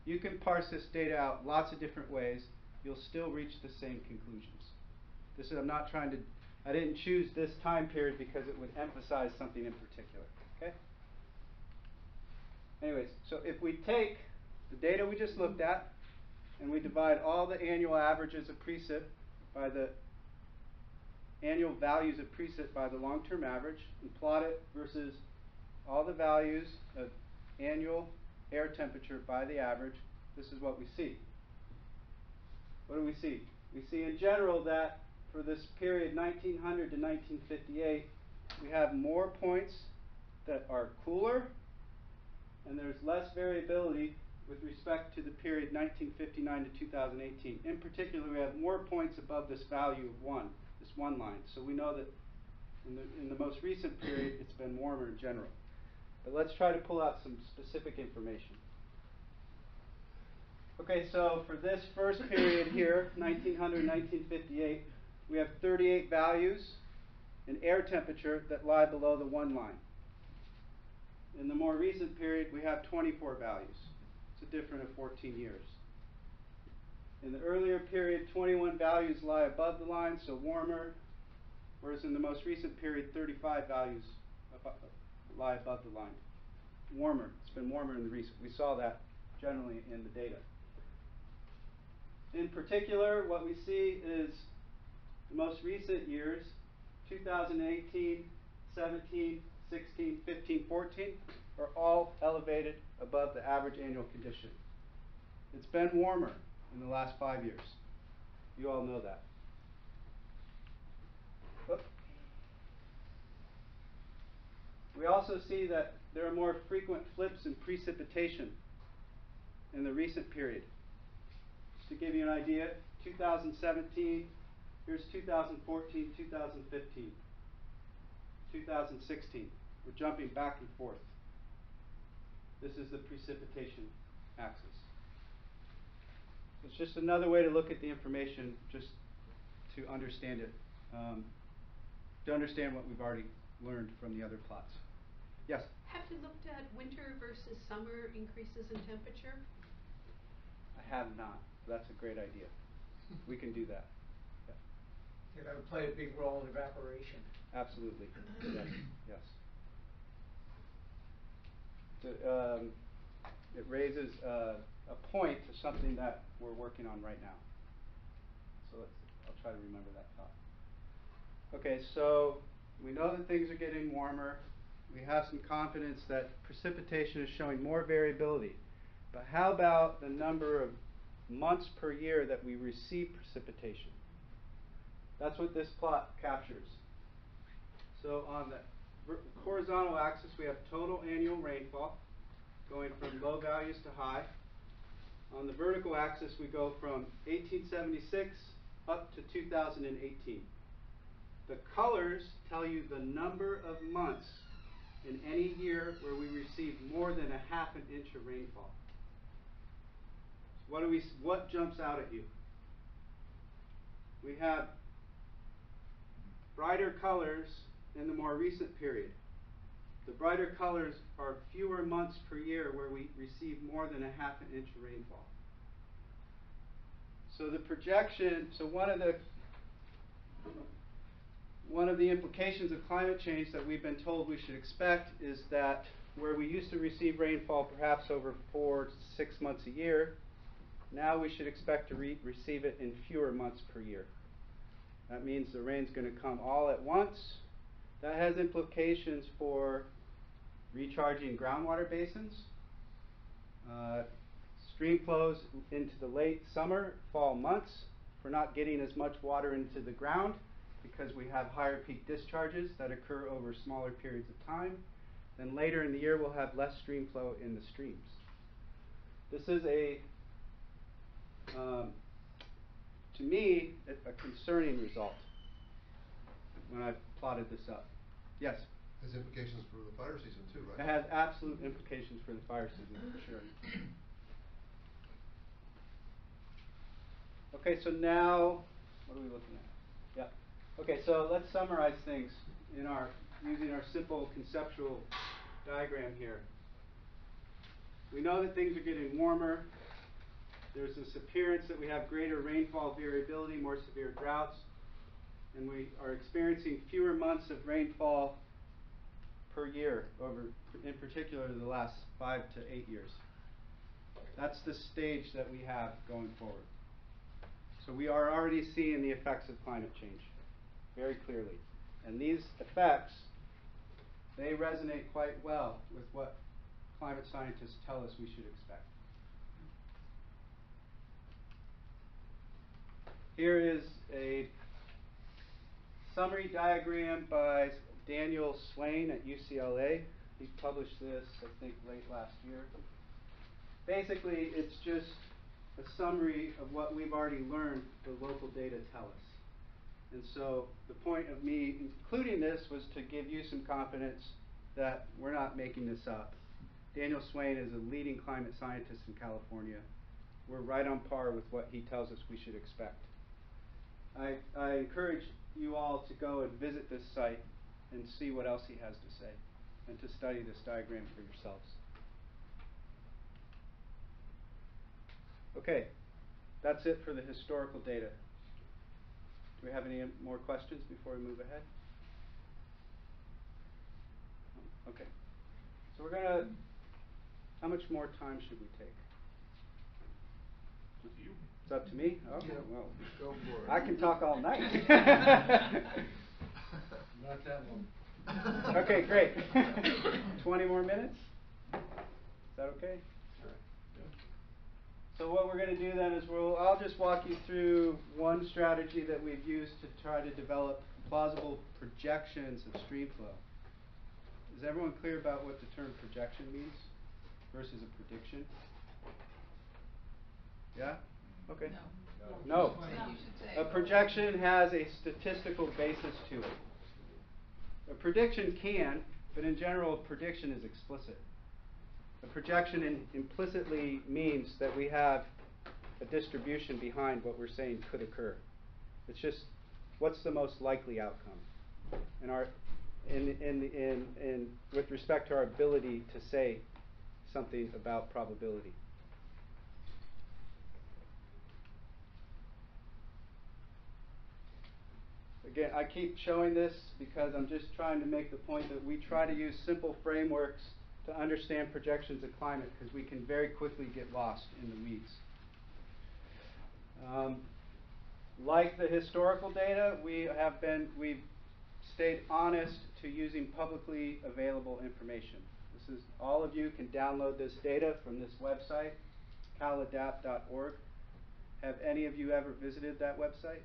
You can parse this data out lots of different ways. You'll still reach the same conclusions. I didn't choose this time period because it would emphasize something in particular. Okay? Anyways, so if we take the data we just looked at and we divide all the annual averages of precip by the annual values of precip by the long-term average and plot it versus all the values of annual air temperature by the average, this is what we see. What do we see? We see in general that for this period 1900 to 1958, we have more points that are cooler, and there's less variability with respect to the period 1959 to 2018. In particular, we have more points above this value of 1, this 1 line. So we know that in the most recent period, it's been warmer in general. But let's try to pull out some specific information. Okay, so for this first period here, 1900, 1958, we have 38 values in air temperature that lie below the 1 line. In the more recent period, we have 24 values. It's a difference of 14 years. In the earlier period, 21 values lie above the line, so warmer, whereas in the most recent period, 35 values lie above the line. Warmer. It's been warmer in the recent. We saw that generally in the data. In particular, what we see is the most recent years, 2018, 17, 16, 15, 14, are all elevated above the average annual condition. It's been warmer in the last 5 years. You all know that. We also see that there are more frequent flips in precipitation in the recent period. Just to give you an idea, 2017, here's 2014, 2015, 2016. We're jumping back and forth. This is the precipitation axis. It's just another way to look at the information, just to understand it, to understand what we've already learned from the other plots. Yes? Have you looked at winter versus summer increases in temperature? I have not. That's a great idea. We can do that. Yeah. Yeah, that would play a big role in evaporation. Absolutely. Yes. Yes. it raises a point to something that we're working on right now. So I'll try to remember that thought. Okay, so we know that things are getting warmer. We have some confidence that precipitation is showing more variability. But how about the number of months per year that we receive precipitation? That's what this plot captures. So on the horizontal axis, we have total annual rainfall going from low values to high. On the vertical axis, we go from 1876 up to 2018. The colors tell you the number of months in any year where we receive more than a half an inch of rainfall. What jumps out at you? We have brighter colors in the more recent period. The brighter colors are fewer months per year where we receive more than a half an inch of rainfall. So the projection, so one of the implications of climate change that we've been told we should expect is that where we used to receive rainfall perhaps over 4 to 6 months a year, now we should expect to receive it in fewer months per year. That means the rain's going to come all at once. That has implications for recharging groundwater basins, stream flows into the late summer, fall months. We're not getting as much water into the ground because we have higher peak discharges that occur over smaller periods of time. Then later in the year, we'll have less stream flow in the streams. This is to me, a concerning result when I plotted this up. Yes? Has implications for the fire season too, right? It has absolute implications for the fire season, for sure. Okay, so now, what are we looking at? Yeah. Okay, so let's summarize things using our simple conceptual diagram here. We know that things are getting warmer. There's this appearance that we have greater rainfall variability, more severe droughts, and we are experiencing fewer months of rainfall per year over, in particular, the last 5 to 8 years. That's the stage that we have going forward. So we are already seeing the effects of climate change very clearly. And these effects, they resonate quite well with what climate scientists tell us we should expect. Here is a summary diagram by Daniel Swain at UCLA. He published this, I think, late last year. Basically, it's just a summary of what we've already learned the local data tell us. And so the point of me including this was to give you some confidence that we're not making this up. Daniel Swain is a leading climate scientist in California. We're right on par with what he tells us we should expect. I encourage you all to go and visit this site and see what else he has to say and to study this diagram for yourselves. Okay, that's it for the historical data. Do we have any more questions before we move ahead? Okay. So we're going to, how much more time should we take? It's up to you. It's up to me? Oh, Yeah, well. go for it. I can talk all night. Not that long. Okay, great. 20 more minutes? Is that okay? Sure. So what we're going to do then is I'll just walk you through one strategy that we've used to try to develop plausible projections of stream flow. Is everyone clear about what the term projection means versus a prediction? Yeah? Okay. No. A projection has a statistical basis to it. A prediction can, but in general, a prediction is explicit. A projection implicitly means that we have a distribution behind what we're saying could occur. It's just what's the most likely outcome, and with respect to our ability to say something about probability. Again, I keep showing this because I'm just trying to make the point that we try to use simple frameworks to understand projections of climate, because we can very quickly get lost in the weeds. Like the historical data, we've stayed honest to using publicly available information. This is, all of you can download this data from this website, caladapt.org. Have any of you ever visited that website?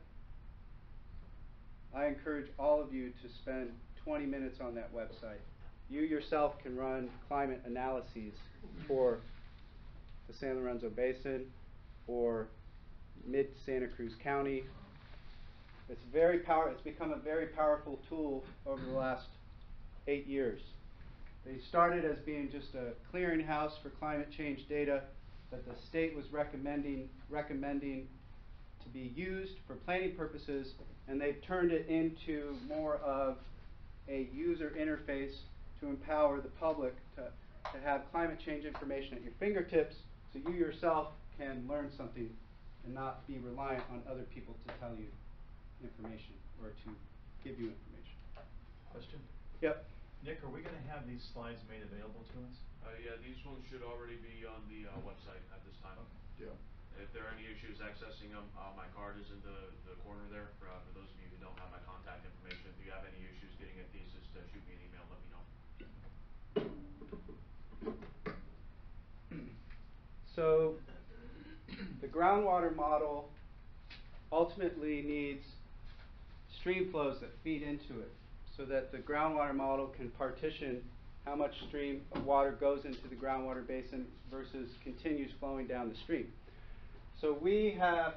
I encourage all of you to spend 20 minutes on that website. You yourself can run climate analyses for the San Lorenzo Basin or mid-Santa Cruz County. It's become a very powerful tool over the last 8 years. They started as being just a clearinghouse for climate change data that the state was recommending to be used for planning purposes, and they've turned it into more of a user interface to empower the public to have climate change information at your fingertips, so you yourself can learn something and not be reliant on other people to tell you information or to give you information. Question? Yep. Nick, are we going to have these slides made available to us? Yeah, these ones should already be on the website at this time. Yeah. If there are any issues accessing them, my card is in the corner there. For those of you who don't have my contact information, if you have any issues getting at these, just shoot me an email, let me know. So the groundwater model ultimately needs stream flows that feed into it, so that the groundwater model can partition how much stream of water goes into the groundwater basin versus continues flowing down the stream. So we have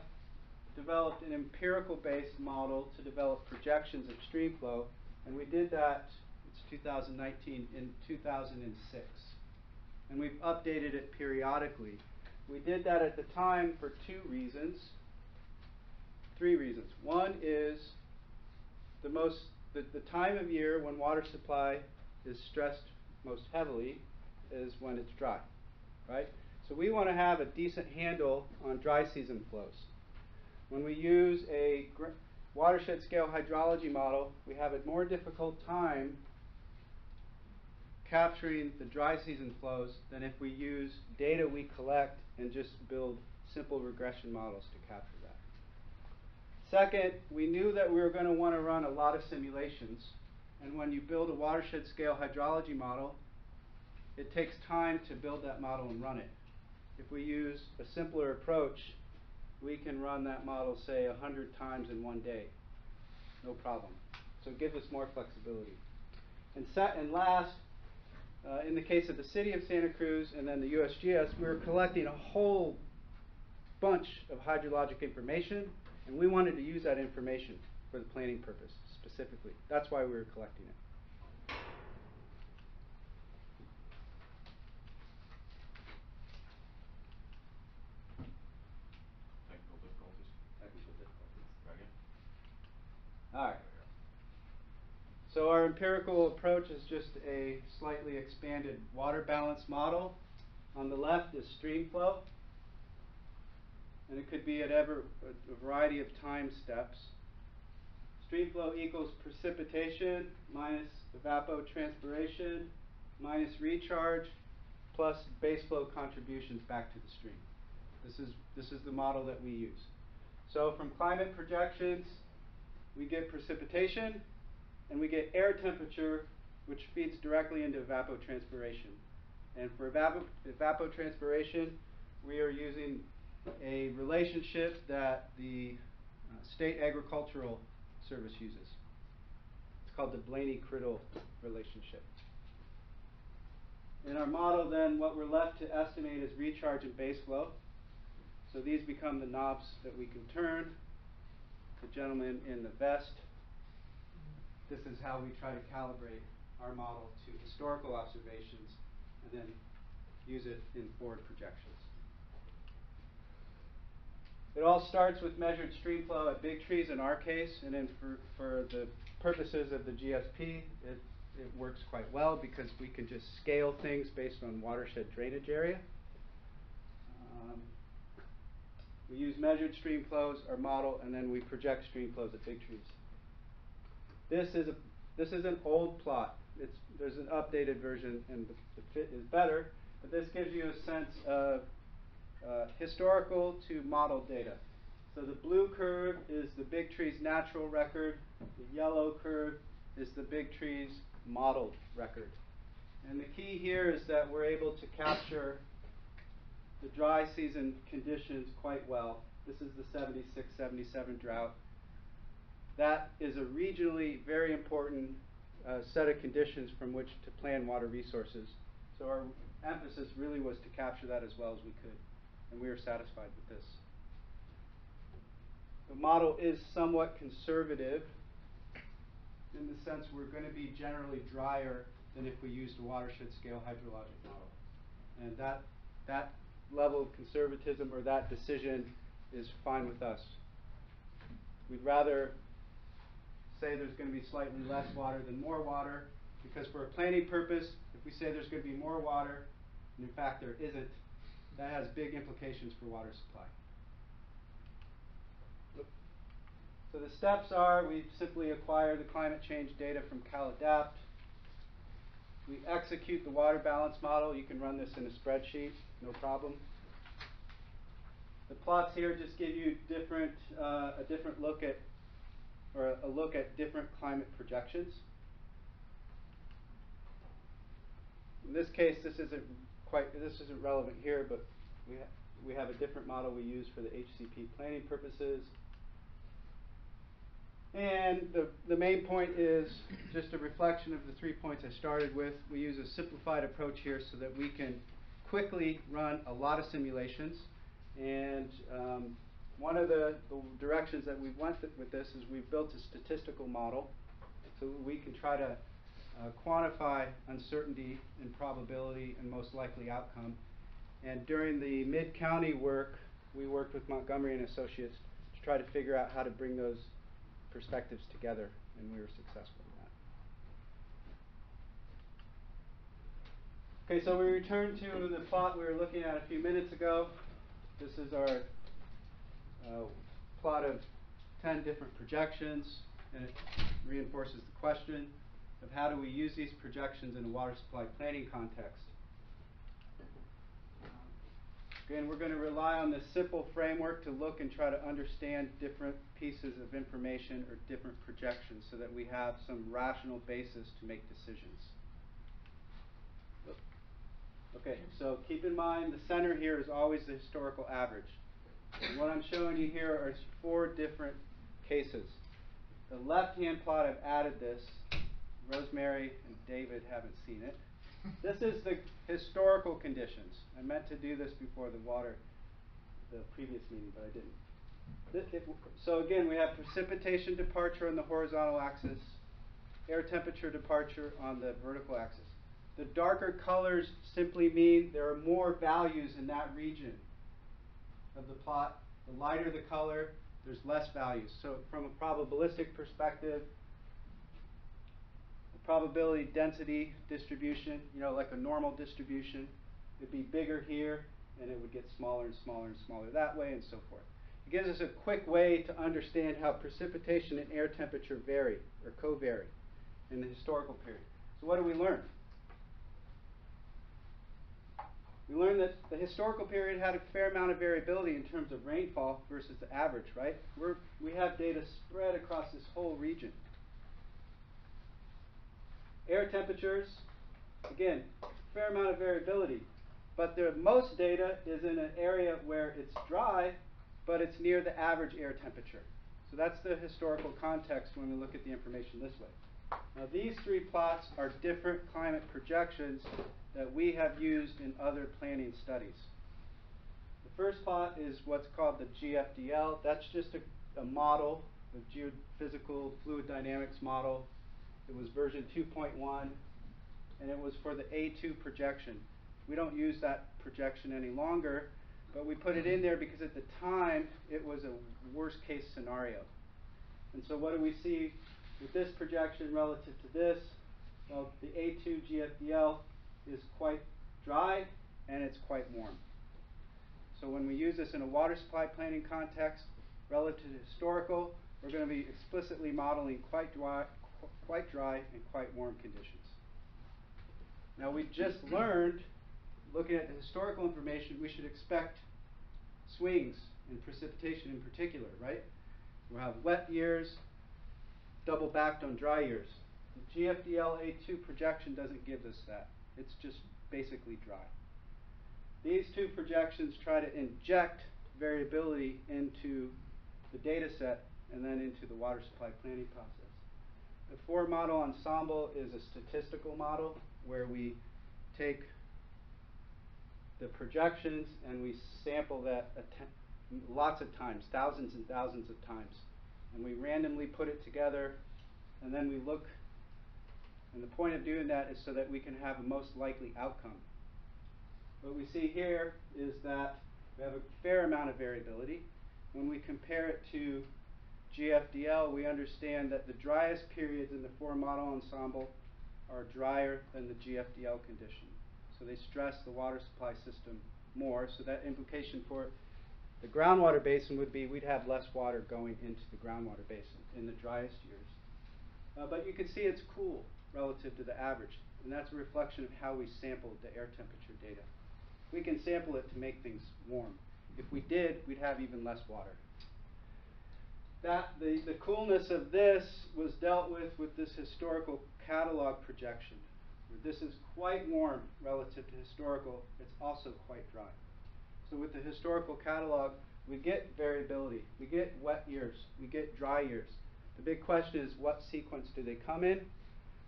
developed an empirical-based model to develop projections of stream flow, and we did that, it's 2019, in 2006. And we've updated it periodically. We did that at the time for three reasons. One is the time of year when water supply is stressed most heavily is when it's dry, right? So we want to have a decent handle on dry season flows. When we use a watershed scale hydrology model, we have a more difficult time capturing the dry season flows than if we use data we collect and just build simple regression models to capture that. Second, we knew that we were going to want to run a lot of simulations, and when you build a watershed scale hydrology model, it takes time to build that model and run it. If we use a simpler approach, we can run that model, say, 100 times in one day. No problem. So it gives us more flexibility. And last, in the case of the city of Santa Cruz and then the USGS, we were collecting a whole bunch of hydrologic information, and we wanted to use that information for the planning purpose specifically. That's why we were collecting it. Technical difficulties. Right again. All right. So our empirical approach is just a slightly expanded water balance model. On the left is stream flow, and it could be at a variety of time steps. Stream flow equals precipitation minus evapotranspiration minus recharge plus base flow contributions back to the stream. This is the model that we use. So from climate projections, we get precipitation, and we get air temperature, which feeds directly into evapotranspiration. And for evapotranspiration, we are using a relationship that the State Agricultural Service uses. It's called the Blaney-Criddle relationship. In our model, then, what we're left to estimate is recharge and base flow. So these become the knobs that we can turn. The gentleman in the vest. This is how we try to calibrate our model to historical observations and then use it in forward projections. It all starts with measured stream flow at Big Trees in our case, and then for the purposes of the GSP, it works quite well because we can just scale things based on watershed drainage area. We use measured stream flows, our model, and then we project stream flows at Big Trees. This is This is an old plot. There's an updated version, and the fit is better, but this gives you a sense of historical to model data. So the blue curve is the big tree's natural record. The yellow curve is the big tree's modeled record. And the key here is that we're able to capture the dry season conditions quite well. This is the 76-77 drought. That is a regionally very important set of conditions from which to plan water resources. So our emphasis really was to capture that as well as we could, and we were satisfied with this. The model is somewhat conservative in the sense we're going to be generally drier than if we used a watershed scale hydrologic model. And that level of conservatism or that decision is fine with us. We'd rather say there's going to be slightly less water than more water, because for a planning purpose, if we say there's going to be more water, and in fact there isn't, that has big implications for water supply. So the steps are, we simply acquire the climate change data from CalAdapt. We execute the water balance model. You can run this in a spreadsheet, no problem. The plots here just give you a different look at, or a look at different climate projections. In this case, this isn't relevant here, but we have a different model we use for the HCP planning purposes. And the main point is just a reflection of the 3 points I started with. We use a simplified approach here so that we can quickly run a lot of simulations. And one of the directions that we went with this is we've built a statistical model so we can try to quantify uncertainty and probability and most likely outcome. And during the mid-county work, we worked with Montgomery and Associates to try to figure out how to bring those perspectives together, and we were successful in that. Okay, so we return to the plot we were looking at a few minutes ago. This is our plot of 10 different projections, and it reinforces the question of how do we use these projections in a water supply planning context. Again, we're going to rely on this simple framework to look and try to understand different pieces of information or different projections so that we have some rational basis to make decisions. Okay, so keep in mind the center here is always the historical average. And what I'm showing you here are 4 different cases. The left-hand plot, I've added this. Rosemary and David haven't seen it. This is the historical conditions. I meant to do this before the previous meeting, but I didn't. So again, we have precipitation departure on the horizontal axis, air temperature departure on the vertical axis. The darker colors simply mean there are more values in that region of the plot. The lighter the color, there's less values. So from a probabilistic perspective, the probability density distribution, like a normal distribution, it'd be bigger here, and it would get smaller and smaller and smaller that way, and so forth. It gives us a quick way to understand how precipitation and air temperature vary, or co-vary, in the historical period. So what do we learn? We learned that the historical period had a fair amount of variability in terms of rainfall versus the average, right? We have data spread across this whole region. Air temperatures, again, fair amount of variability. But the most data is in an area where it's dry, but it's near the average air temperature. So that's the historical context when we look at the information this way. Now these 3 plots are different climate projections that we have used in other planning studies. The first plot is what's called the GFDL. That's just a model, a geophysical fluid dynamics model. It was version 2.1, and it was for the A2 projection. We don't use that projection any longer, but we put it in there because at the time it was a worst case scenario. And so what do we see with this projection relative to this? Well, the A2 GFDL is quite dry and it's quite warm. So when we use this in a water supply planning context relative to historical, we're going to be explicitly modeling quite quite dry and quite warm conditions. Now we just learned, looking at the historical information, we should expect swings in precipitation in particular, right? We'll have wet years, double backed on dry years. The GFDL A2 projection doesn't give us that. It's just basically dry. These two projections try to inject variability into the data set and then into the water supply planning process. The 4-model ensemble is a statistical model where we take the projections and we sample that lots of times, thousands and thousands of times. And we randomly put it together, and then we look, and the point of doing that is so that we can have a most likely outcome. What we see here is that we have a fair amount of variability. When we compare it to GFDL, we understand that the driest periods in the 4-model ensemble are drier than the GFDL condition. So they stress the water supply system more, so that implication for the groundwater basin would be we'd have less water going into the groundwater basin in the driest years. But you can see it's cool relative to the average, and that's a reflection of how we sampled the air temperature data. We can sample it to make things warm. If we did, we'd have even less water. The coolness of this was dealt with this historical catalog projection. This is quite warm relative to historical. It's also quite dry. So with the historical catalog, we get variability. We get wet years. We get dry years. The big question is, what sequence do they come in?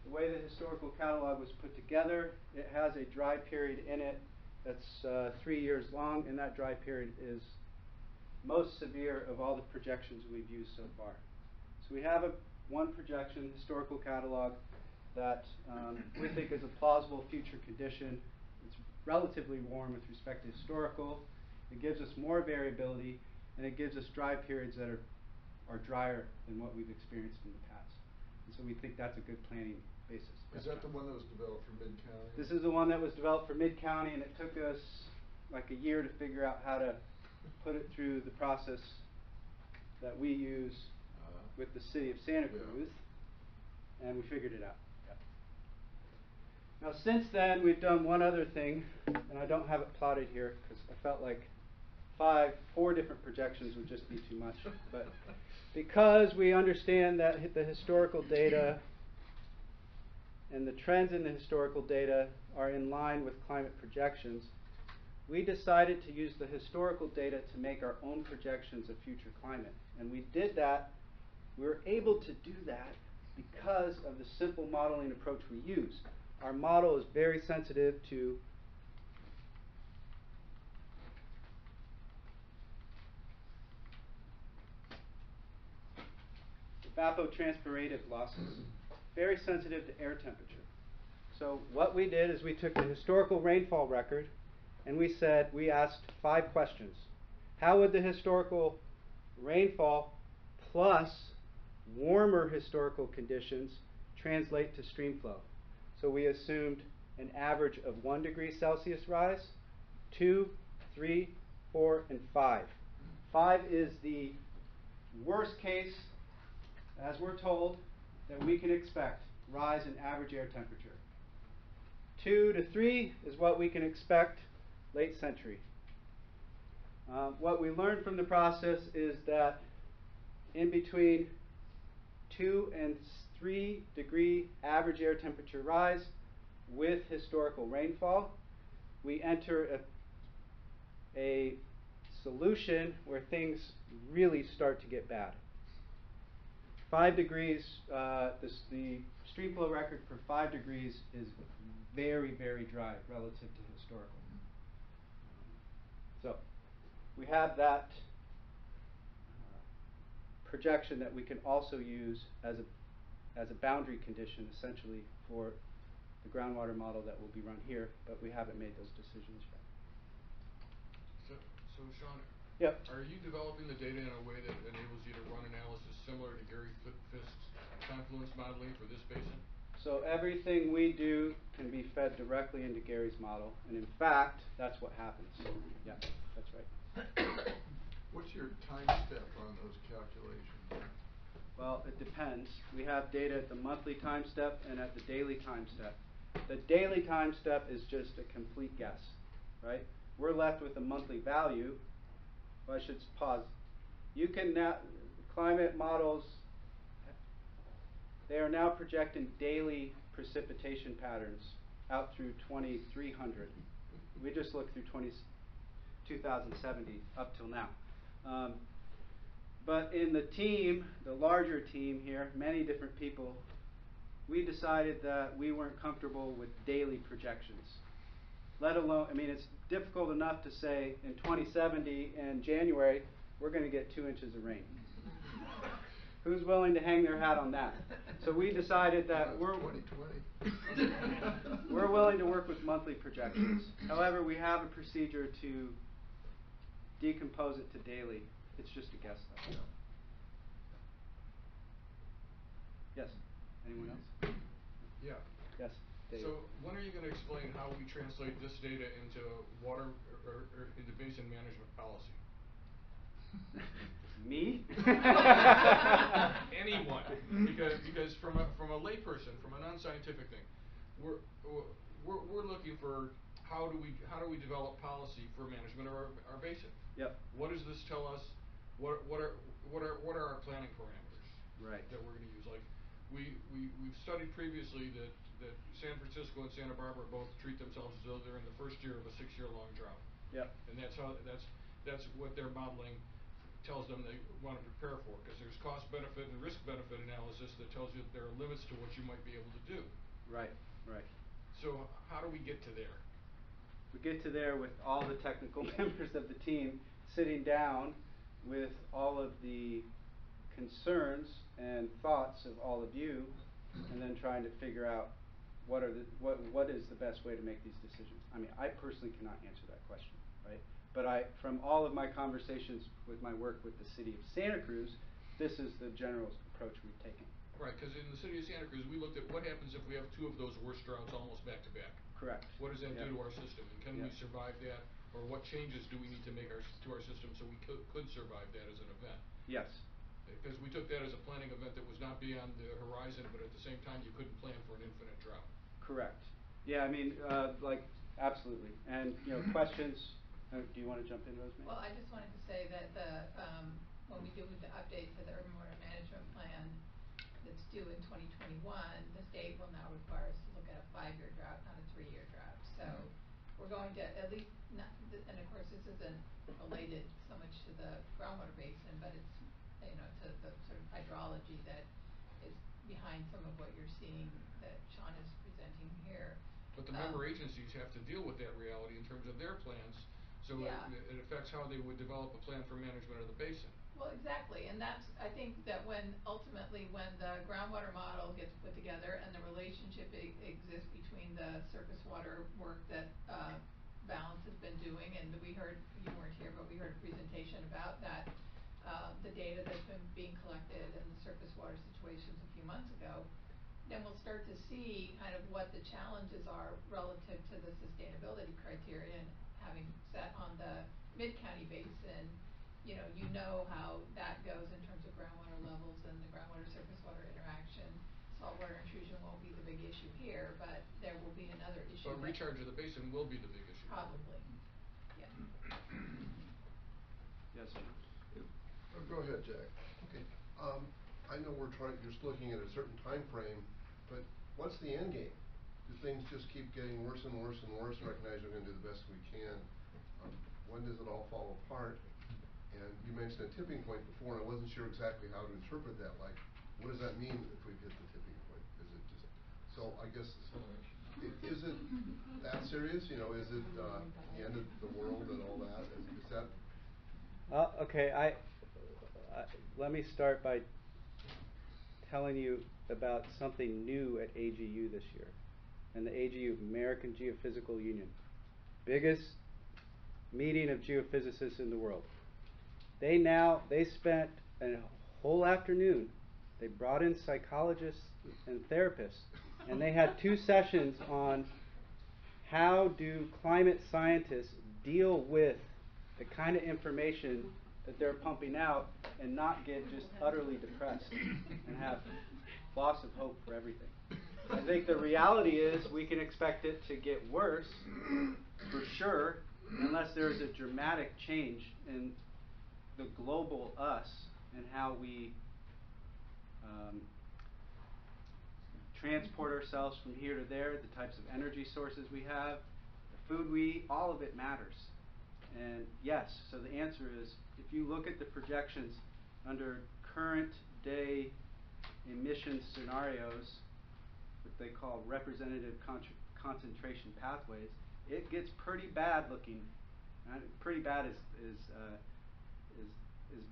The way the historical catalog was put together, it has a dry period in it that's 3 years long, and that dry period is most severe of all the projections we've used so far. So we have one projection, historical catalog, that we think is a plausible future condition. It's relatively warm with respect to historical. It gives us more variability, and it gives us dry periods that are drier than what we've experienced in the past. And so we think that's a good planning basis. Is that the one that was developed for Mid-County? This is the one that was developed for Mid-County, and it took us like a year to figure out how to put it through the process that we use with the city of Santa Cruz, and we figured it out. Now since then, we've done one other thing, and I don't have it plotted here because I felt like 4 different projections would just be too much. But because we understand that the historical data and the trends in the historical data are in line with climate projections, we decided to use the historical data to make our own projections of future climate. And we did that, we were able to do that because of the simple modeling approach we use. Our model is very sensitive to evapotranspirative losses, very sensitive to air temperature. So what we did is we took the historical rainfall record and we asked 5 questions. How would the historical rainfall plus warmer historical conditions translate to stream flow? So we assumed an average of 1 degree Celsius rise, 2, 3, 4, and 5. 5 is the worst case, as we're told, that we can expect, rise in average air temperature. 2 to 3 is what we can expect late century. What we learned from the process is that in between 2 and 3 degree average air temperature rise with historical rainfall, we enter a solution where things really start to get bad. 5 degrees, the stream flow record for 5 degrees is very, very dry relative to historical. So we have that projection that we can also use as a boundary condition, essentially, for the groundwater model that will be run here, but we haven't made those decisions yet. So Sean, yep. Are you developing the data in a way that enables you to run analysis similar to Gary Fisk's confluence modeling for this basin? So everything we do can be fed directly into Gary's model, and in fact, that's what happens. Yeah, that's right. What's your time step on those calculations? Well, it depends. We have data at the monthly time step and at the daily time step. The daily time step is just a complete guess, right? We're left with a monthly value. Well, I should pause. You can now, climate models, they are now projecting daily precipitation patterns out through 2300. We just looked through 2070 up till now. But in the team, the larger team here, many different people, we decided that we weren't comfortable with daily projections. Let alone, I mean, it's difficult enough to say in 2070 in January, we're going to get 2 inches of rain. Who's willing to hang their hat on that? So we decided that we're willing to work with monthly projections. However, we have a procedure to decompose it to daily. It's just a guess, though. Yes. Anyone else? Yeah. Yes. Dave. So when are you going to explain how we translate this data into water or into basin management policy? Me? Anyone, because from a layperson, from a non-scientific thing, we're looking for how do we develop policy for management of our basin? Yep. What does this tell us? What are our planning parameters? Right. That we're going to use? Like we've studied previously that San Francisco and Santa Barbara both treat themselves as though they're in the first year of a 6-year-long drought. Yep. And that's what their modeling tells them they want to prepare for, because there's cost benefit and risk benefit analysis that tells you that there are limits to what you might be able to do. Right. Right. So how do we get to there? We get to there with all the technical members of the team sitting down with all of the concerns and thoughts of all of you, and then trying to figure out what is the best way to make these decisions. I mean, I personally cannot answer that question, right? But from all of my conversations with my work with the city of Santa Cruz, this is the general approach we've taken. Right, because in the city of Santa Cruz, we looked at what happens if we have 2 of those worst droughts almost back to back. Correct. What does that Yep. do to our system, and can we Yep. survive that, or what changes do we need to make to our system so we could survive that as an event? Yes. Because we took that as a planning event that was not beyond the horizon, but at the same time, you couldn't plan for an infinite drought. Correct. Yeah, I mean, absolutely. And, questions. Do you want to jump in, Rosemary? Well, I just wanted to say that when we do the update to the urban water management plan that's due in 2021, the state will now require us to look at a 5-year drought, not a 3-year drought. So we're going to at least, and of course this isn't related so much to the groundwater basin, but it's, to the sort of hydrology that is behind some of what you're seeing that Sean is presenting here. But the member agencies have to deal with that reality in terms of their plans, so it affects how they would develop a plan for management of the basin. Well, exactly, and I think that ultimately when the groundwater model gets put together and the relationship exists between the surface water work that Balance has been doing, and we heard, you weren't here, but we heard a presentation about that, the data that's been being collected in the surface water situations a few months ago, then we'll start to see kind of what the challenges are relative to the sustainability criteria. And having sat on the mid-county basin, you know how that goes in terms of groundwater levels and the groundwater surface water interaction. Saltwater intrusion won't be the big issue here, but there will be another issue. But recharge of the basin will be the big issue. Probably, yeah. Yes. Go ahead, Jack. Okay. I know you're just looking at a certain time frame, but what's the end game? Do things just keep getting worse and worse and worse? Recognize we're going to do the best we can. When does it all fall apart? And you mentioned a tipping point before, and I wasn't sure exactly how to interpret that. Like, what does that mean if we've hit the tipping point? Is it just so? I guess is it that serious? Is it the end of the world and all that? Is that? Okay. Let me start by telling you about something new at AGU this year, and the AGU, American Geophysical Union, biggest meeting of geophysicists in the world. They spent a whole afternoon. They brought in psychologists and therapists, and they had 2 sessions on how do climate scientists deal with the kind of information that they're pumping out and not get just utterly depressed and have loss of hope for everything. I think the reality is we can expect it to get worse, for sure, unless there's a dramatic change in the global us and how we transport ourselves from here to there, the types of energy sources we have, the food we eat, all of it matters. And yes, so the answer is, if you look at the projections under current day emission scenarios, what they call representative concentration pathways, it gets pretty bad looking. Pretty bad is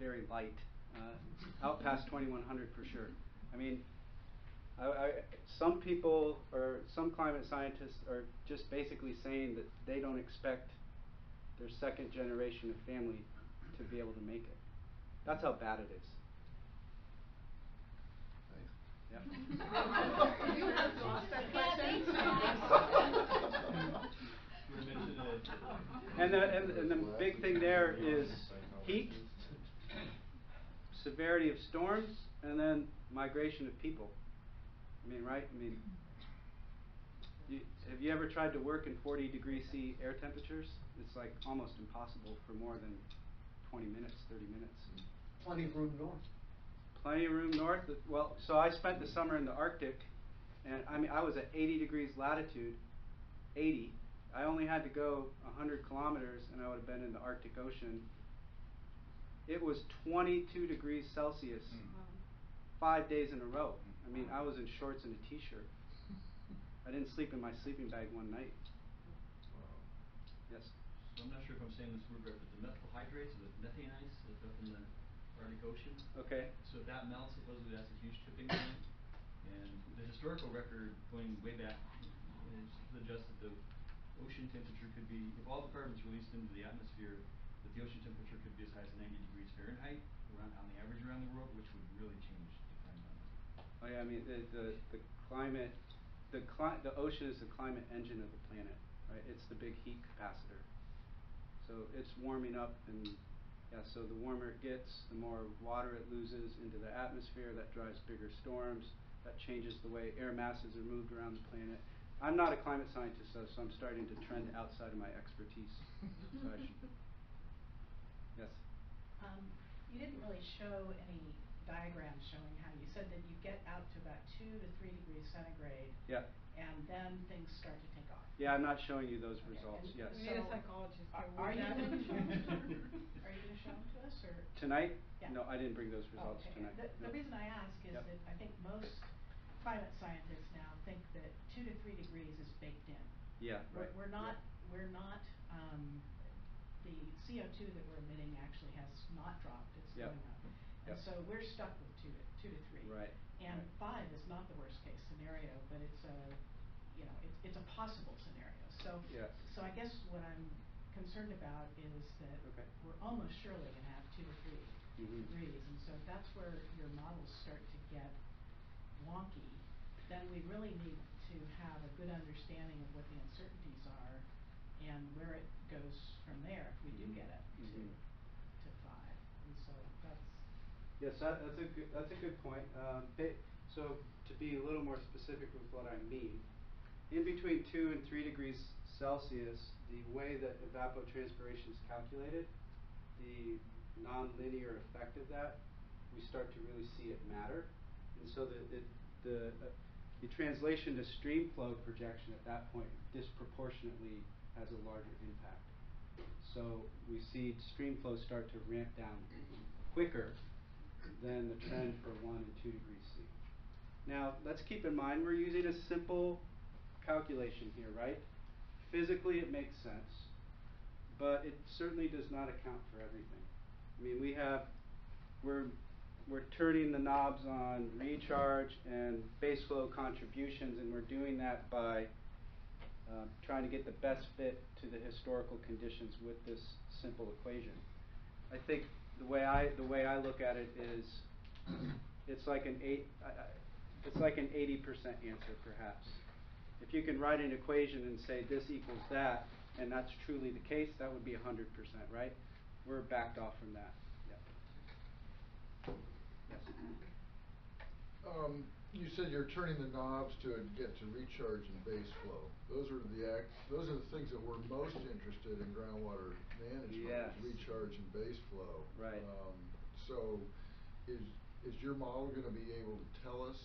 very light. Out past 2100 for sure. I mean, some people or some climate scientists are just basically saying that they don't expect their second generation of family to be able to make it. That's how bad it is. Yeah. You have lost that question. And the big thing there is heat, severity of storms, and then migration of people. I mean, right? I mean, have you ever tried to work in 40 degrees C air temperatures? It's like almost impossible for more than 20 minutes, 30 minutes. Plenty of room north. Plenty of room north. Well, so I spent the summer in the Arctic, and I mean, I was at 80 degrees latitude, 80. I only had to go 100 kilometers, and I would have been in the Arctic Ocean. It was 22 degrees Celsius, 5 days in a row. I mean, I was in shorts and a t-shirt. I didn't sleep in my sleeping bag one night. Yes? So I'm not sure if I'm saying this word right, but the methyl hydrates, or the methane ice that's up in the Arctic Ocean. Okay. So if that melts, supposedly that's a huge tipping point. And the historical record going way back suggests that the ocean temperature could be, if all the carbon's released into the atmosphere, that the ocean temperature could be as high as 90 degrees Fahrenheit on the average around the world, which would really change the climate on Earth. Oh yeah, I mean the climate, the ocean is the climate engine of the planet, right? It's the big heat capacitor. So it's warming up, and yeah, so the warmer it gets, the more water it loses into the atmosphere. That drives bigger storms. That changes the way air masses are moved around the planet. I'm not a climate scientist, though, so I'm starting to trend outside of my expertise. So I should. Yes. You didn't really show any diagrams showing how you said that you get out to about 2 to 3 degrees centigrade. Yeah. And then things start to take off. Yeah, I'm not showing you those Okay, results. and Yes. We need a psychologist here. Are you going to show them? Are you going to show them to us, or? Tonight? Yeah. No, I didn't bring those results okay. tonight. The No. reason I ask is Yep. that I think most climate scientists now think that 2 to 3 degrees is baked in. Yeah, right. We're not. The CO2 that we're emitting actually has not dropped. It's Yep. going up, and Yep. so we're stuck with 2 to 3. Right. And right. 5 is not the worst case scenario, but it's it's a possible scenario. So Yes. so I guess what I'm concerned about is that Okay. we're almost surely going to have 2 to 3 degrees, and so if that's where your models start to get wonky, then we really need to have a good understanding of what the uncertainties are and where it goes from there if we do get it to 5. And so that's. Yes, that's a good point. So to be a little more specific with what I mean, in between 2 and 3 degrees Celsius, the way that evapotranspiration is calculated, the nonlinear effect of that, we start to really see it matter, and so the translation to stream flow projection at that point disproportionately has a larger impact. So we see stream flow start to ramp down quicker than the trend for 1 and 2 degrees C. Now, let's keep in mind we're using a simple calculation here, right? Physically it makes sense, but it certainly does not account for everything. I mean, we're turning the knobs on recharge and base flow contributions, and we're doing that by trying to get the best fit to the historical conditions with this simple equation. I think the way I look at it is it's like an 80% answer, perhaps. If you can write an equation and say this equals that, and that's truly the case, that would be 100%, right? We're backed off from that. You said you're turning the knobs to get to recharge and base flow. Those are the things that we're most interested in groundwater management. Yes. Is recharge and base flow. Right. So is your model gonna be able to tell us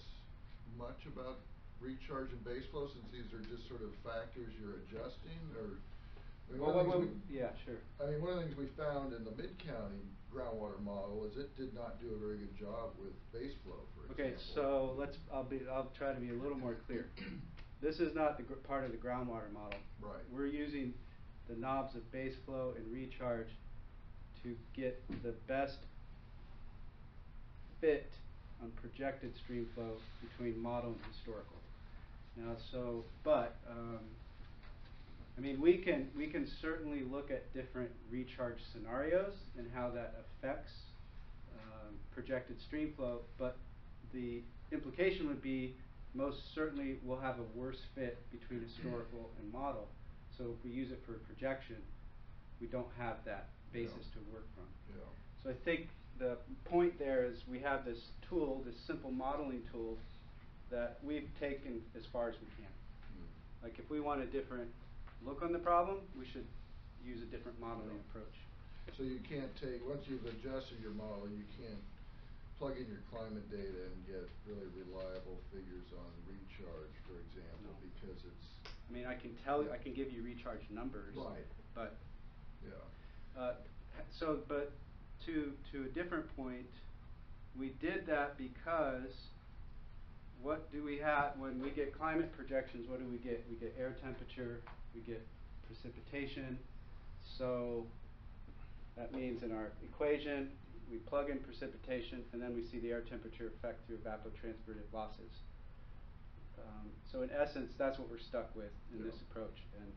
much about recharge and base flow, since these are just sort of factors you're adjusting, or? I mean, one of the things yeah, sure. I mean, one of the things we found in the Mid-County groundwater model is it did not do a very good job with base flow, for example. Okay, so I'll try to be a little more clear. This is not the part of the groundwater model. Right. We're using the knobs of base flow and recharge to get the best fit on projected stream flow between model and historical. Now, I mean, we can certainly look at different recharge scenarios and how that affects projected stream flow, but the implication would be most certainly we'll have a worse fit between historical and model. So if we use it for projection, we don't have that basis to work from. Yeah. So I think the point there is we have this tool, this simple modeling tool, that we've taken as far as we can. Like if we want a different look on the problem, we should use a different modeling approach. So you can't once you've adjusted your model, you can't plug in your climate data and get really reliable figures on recharge, for example, because it's. I mean, I can give you recharge numbers. Right. But. Yeah. But to a different point, we did that because what do we have when we get climate projections? What do we get? We get air temperature, we get precipitation. So that means in our equation, we plug in precipitation, and then we see the air temperature effect through evapotranspirative losses. So in essence, that's what we're stuck with in this approach. And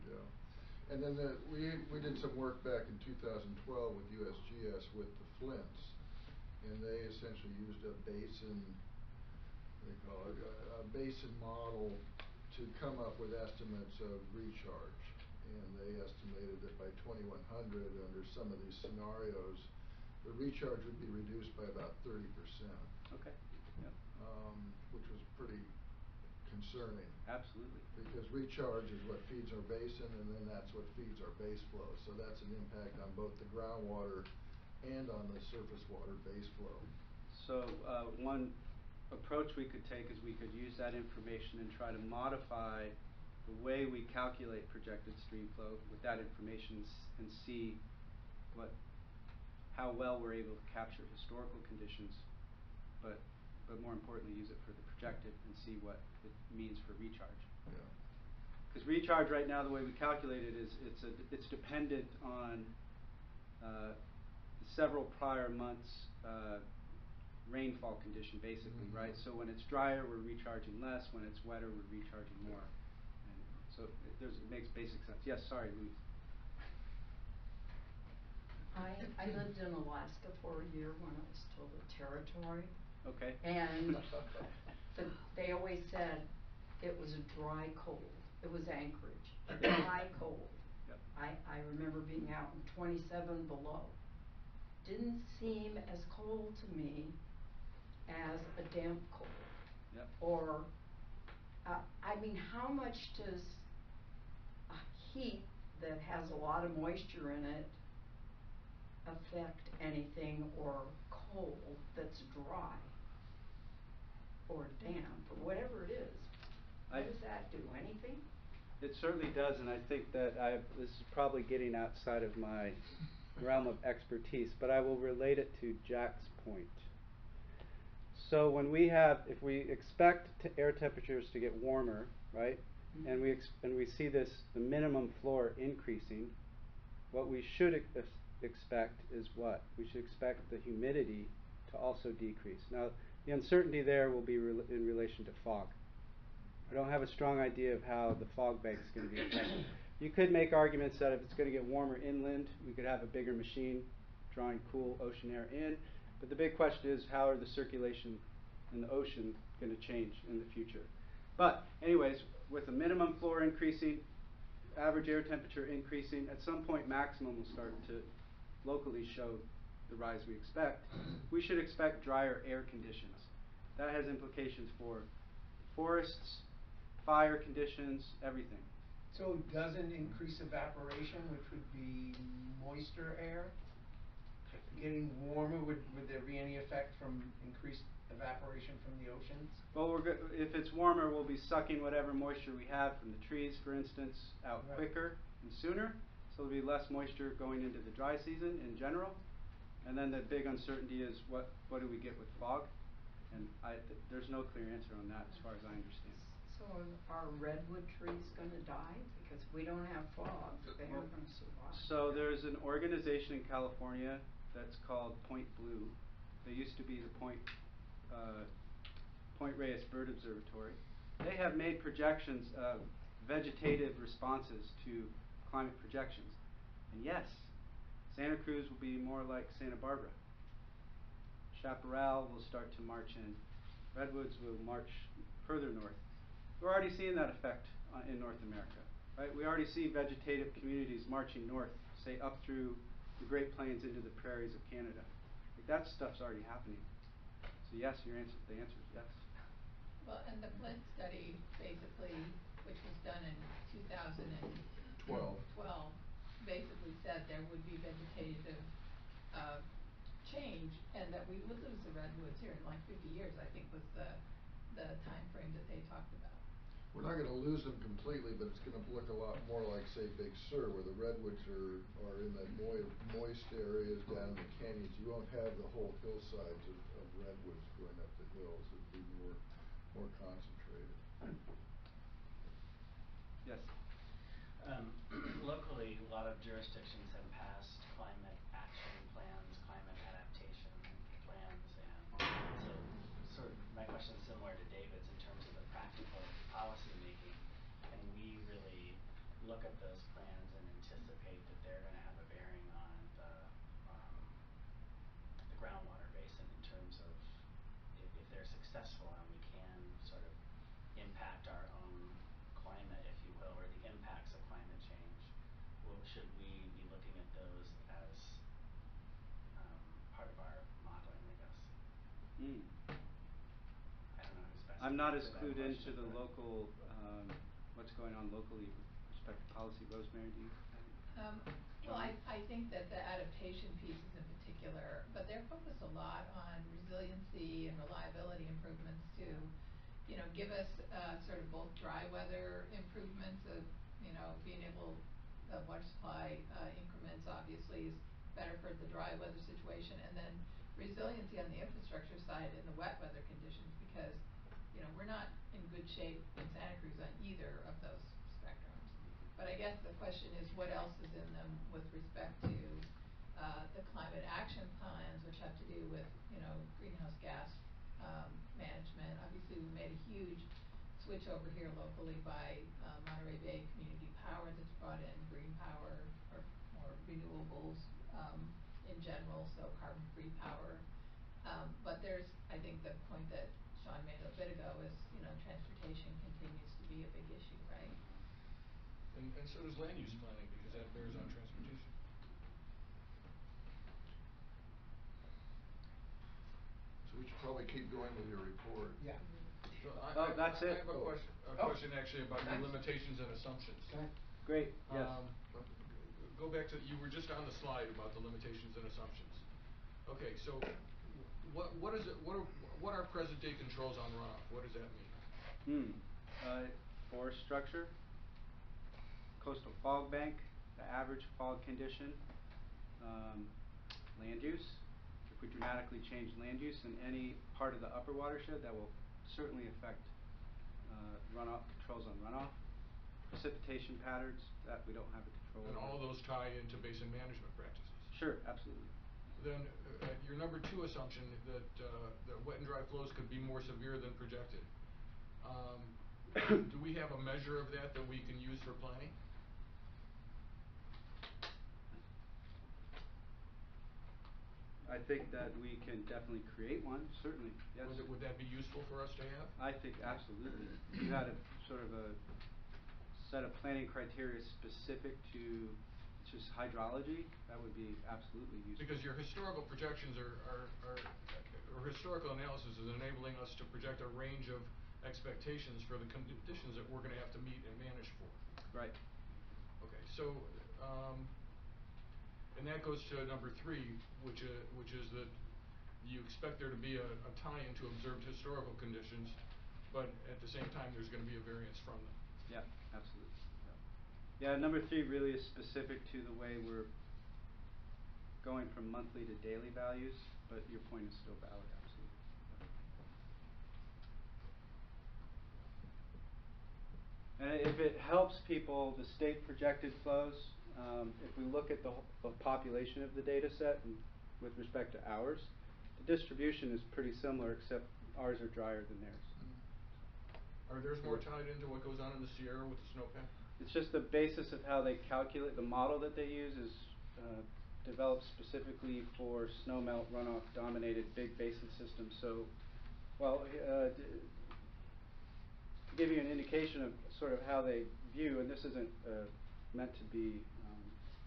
and then we did some work back in 2012 with USGS with the Flints, and they essentially used a basin, they call it a basin model, to come up with estimates of recharge. And they estimated that by 2100, under some of these scenarios, the recharge would be reduced by about 30%. Okay. Yep. Which was pretty concerning. Absolutely. Because recharge is what feeds our basin, and then that's what feeds our base flow. So that's an impact on both the groundwater and on the surface water base flow. So one approach we could take is we could use that information and try to modify the way we calculate projected stream flow with that information and see how well we're able to capture historical conditions, but more importantly use it for the projected and see what it means for recharge. Yeah. Because recharge right now, the way we calculate it is it's dependent on several prior months rainfall condition, basically, right? So when it's drier, we're recharging less. When it's wetter, we're recharging more. And so it makes basic sense. Yes, sorry, Louise. I lived in Alaska for a year when it was still a territory. Okay. And they always said it was a dry cold. It was Anchorage, a dry cold. Yep. I remember being out in 27 below. Didn't seem as cold to me as a damp cold. Yep. Or, I mean, how much does heat that has a lot of moisture in it affect anything, or cold that's dry or damp or whatever it is? What does that do? Anything? It certainly does, and I think that this is probably getting outside of my realm of expertise, but I will relate it to Jack's point. So if we expect air temperatures to get warmer, right, and we see the minimum floor increasing, what we should expect is what? We should expect the humidity to also decrease. Now, the uncertainty there will be in relation to fog. I don't have a strong idea of how the fog bank is going to be affected. You could make arguments that if it's going to get warmer inland, we could have a bigger machine drawing cool ocean air in. But the big question is, how are the circulation in the ocean going to change in the future? But anyways, with the minimum floor increasing, average air temperature increasing, at some point maximum will start to locally show the rise we expect, we should expect drier air conditions. That has implications for forests, fire conditions, everything. So doesn't increase evaporation, which would be moister air, getting warmer, would there be any effect from increased evaporation from the oceans? Well, if it's warmer, we'll be sucking whatever moisture we have from the trees, for instance, out Right. quicker and sooner. So there'll be less moisture going into the dry season in general. And then the big uncertainty is what do we get with fog? And there's no clear answer on that as far as I understand. So are redwood trees gonna die? Because we don't have fog, they aren't gonna survive. So there's an organization in California that's called Point Blue. They used to be the Point Reyes Bird Observatory. They have made projections of vegetative responses to climate projections. And yes, Santa Cruz will be more like Santa Barbara. Chaparral will start to march in. Redwoods will march further north. We're already seeing that effect in North America, right? We already see vegetative communities marching north, say up through the Great Plains into the prairies of Canada. Like, that stuff's already happening. So yes, the answer is yes. Well, and the Flint study, basically, which was done in 2012, basically said there would be vegetative change, and that we would lose the redwoods here in like 50 years, I think was the time frame that they talked about. We're not gonna lose them completely, but it's gonna look a lot more like, say, Big Sur, where the redwoods are in the moist areas down in the canyons. You won't have the whole hillsides of redwoods going up the hills. It'll be more concentrated. Yes. Locally, a lot of jurisdictions have passed climate action plans, climate adaptation plans, and so sort of my question is similar to David's in terms of the practical policy making. Can we really look at those plans and anticipate that they're going to have a bearing on the groundwater basin in terms of if they're successful and we can sort of impact our own climate, if you will, or the impacts of climate change? Should we be looking at those as part of our modeling, I guess? I don't know who's best. I'm not as to answer that clued into question, the but- local, what's going on locally with respect to policy. Rosemary, do you? Well, I think that the adaptation pieces in particular, but they're focused a lot on resiliency and reliability improvements to, give us sort of both dry weather improvements of, being able, the water supply increments obviously is better for the dry weather situation, and then resiliency on the infrastructure side in the wet weather conditions, because, we're not in good shape in Santa Cruz on either of those spectrums. But I guess the question is what else is in them with respect to the climate action plans, which have to do with, greenhouse gas management. Obviously, we made a huge switch over here locally by Monterey Bay Community Power that's brought in green power or more renewables in general, so carbon-free power. But there's, I think the point that Sean made a bit ago is, transportation continues to be a big issue, right? And so does land use planning, because that bears on transportation. So we should probably keep going with your report. Yeah. So that's it. I have a question actually about your limitations and assumptions. Go ahead. Great, yes. Go back to, you were just on the slide about the limitations and assumptions. Okay, so what are present day controls on runoff? What does that mean? Forest structure, coastal fog bank, the average fog condition, land use. If we dramatically change land use in any part of the upper watershed, that will certainly affect runoff, controls on runoff. Precipitation patterns that we don't have a control over. And all those tie into basin management practices. Sure, absolutely. Then your number 2 assumption that wet and dry flows could be more severe than projected. Do we have a measure of that we can use for planning? I think that we can definitely create one, certainly, yes. Would that be useful for us to have? I think absolutely. You had a sort of a set of planning criteria specific to just hydrology, that would be absolutely useful. Because your historical projections or historical analysis is enabling us to project a range of expectations for the conditions that we're gonna have to meet and manage for. Right. Okay, so, and that goes to number 3, which is that you expect there to be a tie-in to observed historical conditions, but at the same time, there's gonna be a variance from them. Yeah, absolutely. Yeah, number 3 really is specific to the way we're going from monthly to daily values, but your point is still valid, absolutely. And if it helps people, the state projected flows, if we look at the population of the data set and with respect to ours, the distribution is pretty similar, except ours are drier than theirs. Are theirs more tied into what goes on in the Sierra with the snowpack? It's just the basis of how they calculate. The model that they use is developed specifically for snowmelt runoff dominated big basin systems. So, well, to give you an indication of sort of how they view, and this isn't meant to be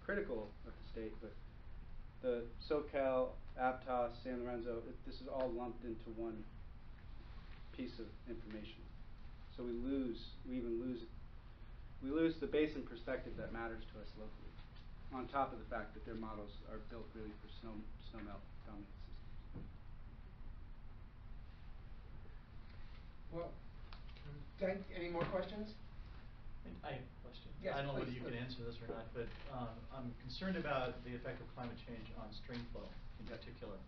critical of the state, but the SoCal, Aptos, San Lorenzo, this is all lumped into one piece of information. So we even lose the basin perspective that matters to us locally, on top of the fact that their models are built really for snowmelt dominated systems. Well, any more questions? I have a question. Yes, I don't know whether please. you can answer this or not, but I'm concerned about the effect of climate change on stream flow in particular.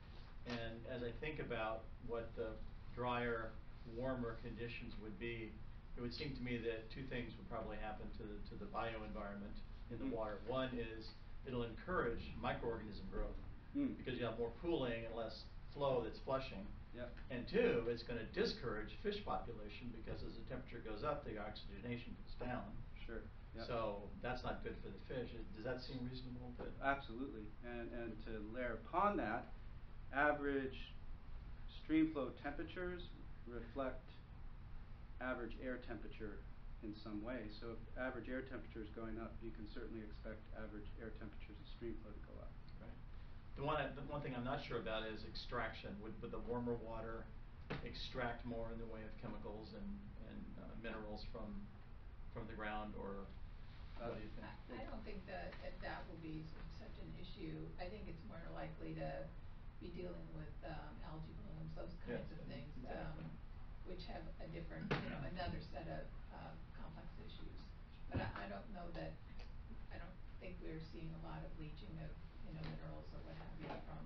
And as I think about what the drier, warmer conditions would be, it would seem to me that 2 things would probably happen to the bioenvironment in the water. One is it'll encourage microorganism growth because you have more pooling and less flow that's flushing. Yep. And 2, it's going to discourage fish population because as the temperature goes up, the oxygenation goes down. Sure. Yep. So that's not good for the fish. Does that seem reasonable? Absolutely. And to layer upon that, average stream flow temperatures reflect average air temperature in some way. So if average air temperature is going up, you can certainly expect average air temperatures and stream flow to go up. Right. The one thing I'm not sure about is extraction. Would the warmer water extract more in the way of chemicals and minerals from the ground, or what do you think? I don't think that will be such an issue. I think it's more likely to be dealing with algae blooms, those kinds of things, exactly. which have a different, another set of complex issues. But I don't know that, I don't think we're seeing a lot of leaching of, minerals or what have you from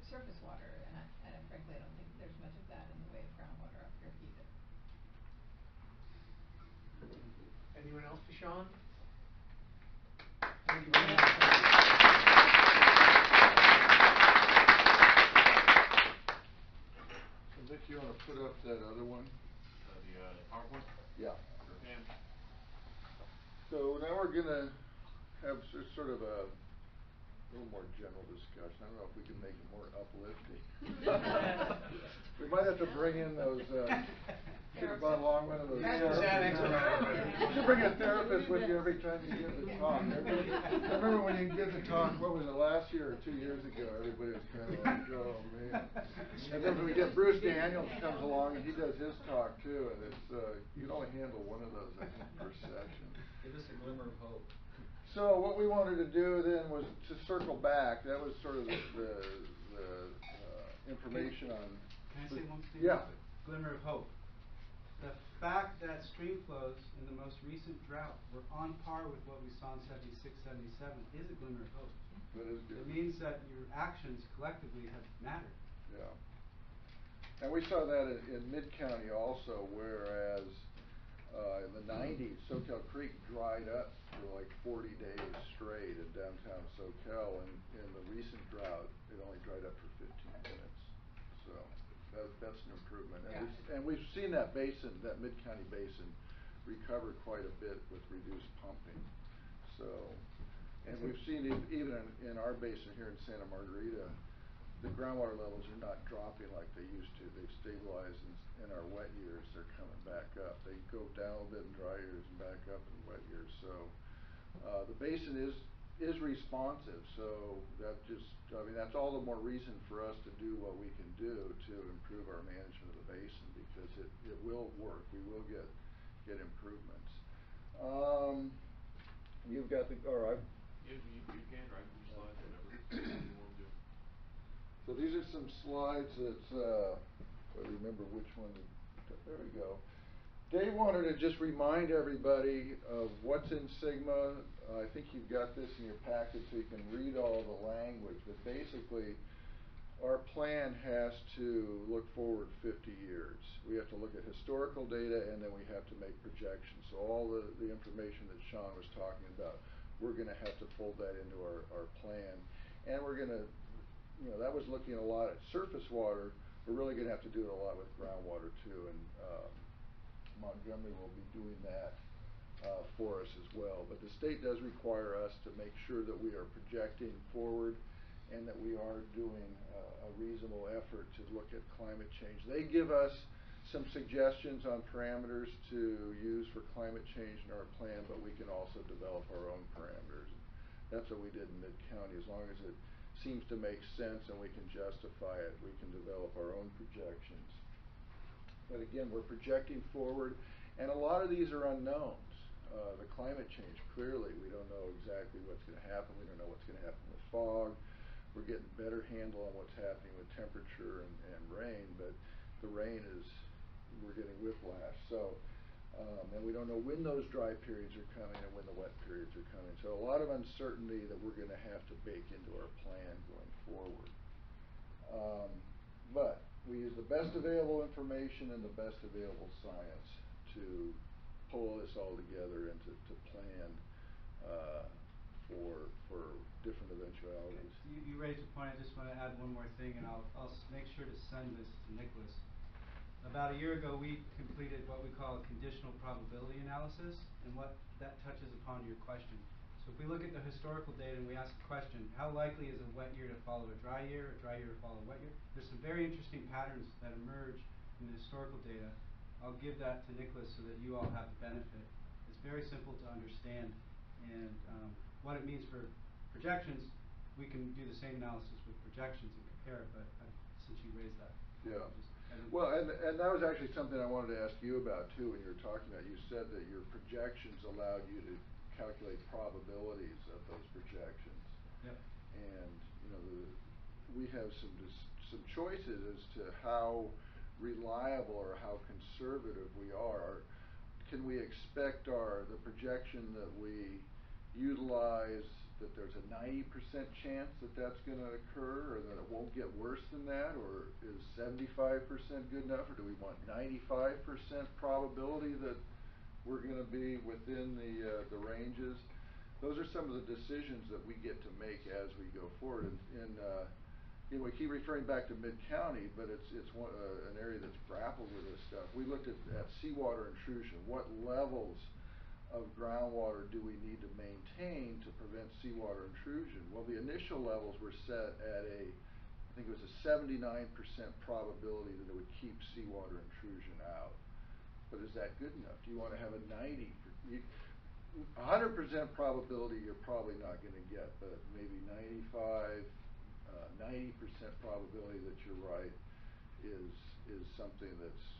surface water, and frankly, I don't think there's much of that in the way of groundwater up here either. Anyone else for Sean? Thank you very much. So Vic, you want to put up that other one? The PowerPoint? Yeah. Sure can. So now we're gonna have sort of a little more general discussion. I don't know if we can make it more uplifting. We might have to bring in those, should have brought along one of those. You should bring a therapist with you every time you give the talk. I remember when you did the talk, what was it, last year or 2 years ago, everybody was kind of like, oh man. And then we get Bruce Daniels comes along and he does his talk too, and it's, you can only handle one of those, I think, per session. Give us a glimmer of hope. So what we wanted to do then was to circle back. That was sort of the information on. Can I say one thing? Yeah. Glimmer of hope. The fact that stream flows in the most recent drought were on par with what we saw in 76, 77 is a glimmer of hope. That is good. It means that your actions collectively have mattered. Yeah. And we saw that in Mid-County also, whereas in the 90s, Soquel Creek dried up for like 40 days straight in downtown Soquel, and in the recent drought, it only dried up for 15 minutes. So that's an improvement. And we've seen that basin, that Mid-County basin, recover quite a bit with reduced pumping. So, and we've seen even in our basin here in Santa Margarita, the groundwater levels are not dropping like they used to. They've stabilized in our wet years. They're coming back up. They go down a bit in dry years and back up in wet years. So The basin is responsive, so that just, I mean, that's all the more reason for us to do what we can do to improve our management of the basin, because it will work. We will get improvements. You've got the, all right. You can, right, your slides, whatever you want to do. So these are some slides that, if I remember which one, there we go. Dave wanted to just remind everybody of what's in Sigma. I think you've got this in your packet so you can read all the language, but basically our plan has to look forward 50 years. We have to look at historical data, and then we have to make projections. So all the information that Sean was talking about, we're going to have to fold that into our plan. And we're going to, you know, that was looking a lot at surface water. We're really going to have to do it a lot with groundwater too, and Montgomery will be doing that for us as well. But the state does require us to make sure that we are projecting forward and that we are doing a reasonable effort to look at climate change. They give us some suggestions on parameters to use for climate change in our plan, but we can also develop our own parameters. That's what we did in Mid-County. As long as it seems to make sense and we can justify it, we can develop our own projections. But again, we're projecting forward, and a lot of these are unknowns. The climate change, clearly, we don't know exactly what's going to happen. We don't know what's going to happen with fog. We're getting better handle on what's happening with temperature and rain, but the rain we're getting whiplash. So, and we don't know when those dry periods are coming and when the wet periods are coming. So a lot of uncertainty that we're going to have to bake into our plan going forward. But we use the best available information and the best available science to pull this all together and to plan for different eventualities. You raised a point. I just want to add one more thing, and I'll make sure to send this to Nicholas. About a year ago, we completed what we call a conditional probability analysis, and what that touches upon your question. So if we look at the historical data and we ask the question, how likely is a wet year to follow a dry year to follow a wet year? There's some very interesting patterns that emerge in the historical data. I'll give that to Nicholas so that you all have the benefit. It's very simple to understand, and what it means for projections, we can do the same analysis with projections and compare it, but since you raised that. Yeah. Well, and that was actually something I wanted to ask you about too when you were talking about. You said that your projections allowed you to calculate probabilities of those projections. Yep. And you know, we have some choices as to how reliable or how conservative we are. Can we expect the projection that we utilize, that there's a 90% chance that that's going to occur, or that it won't get worse than that, or is 75% good enough, or do we want 95% probability that we're going to be within the ranges? Those are some of the decisions that we get to make as we go forward. And you know, we keep referring back to Mid-County, but it's an area that's grappled with this stuff. We looked at seawater intrusion. What levels of groundwater do we need to maintain to prevent seawater intrusion? Well, the initial levels were set at I think it was a 79% probability that it would keep seawater intrusion out. But is that good enough? Do you want to have a 100% probability you're probably not going to get, but maybe 90% probability that you're right is something that's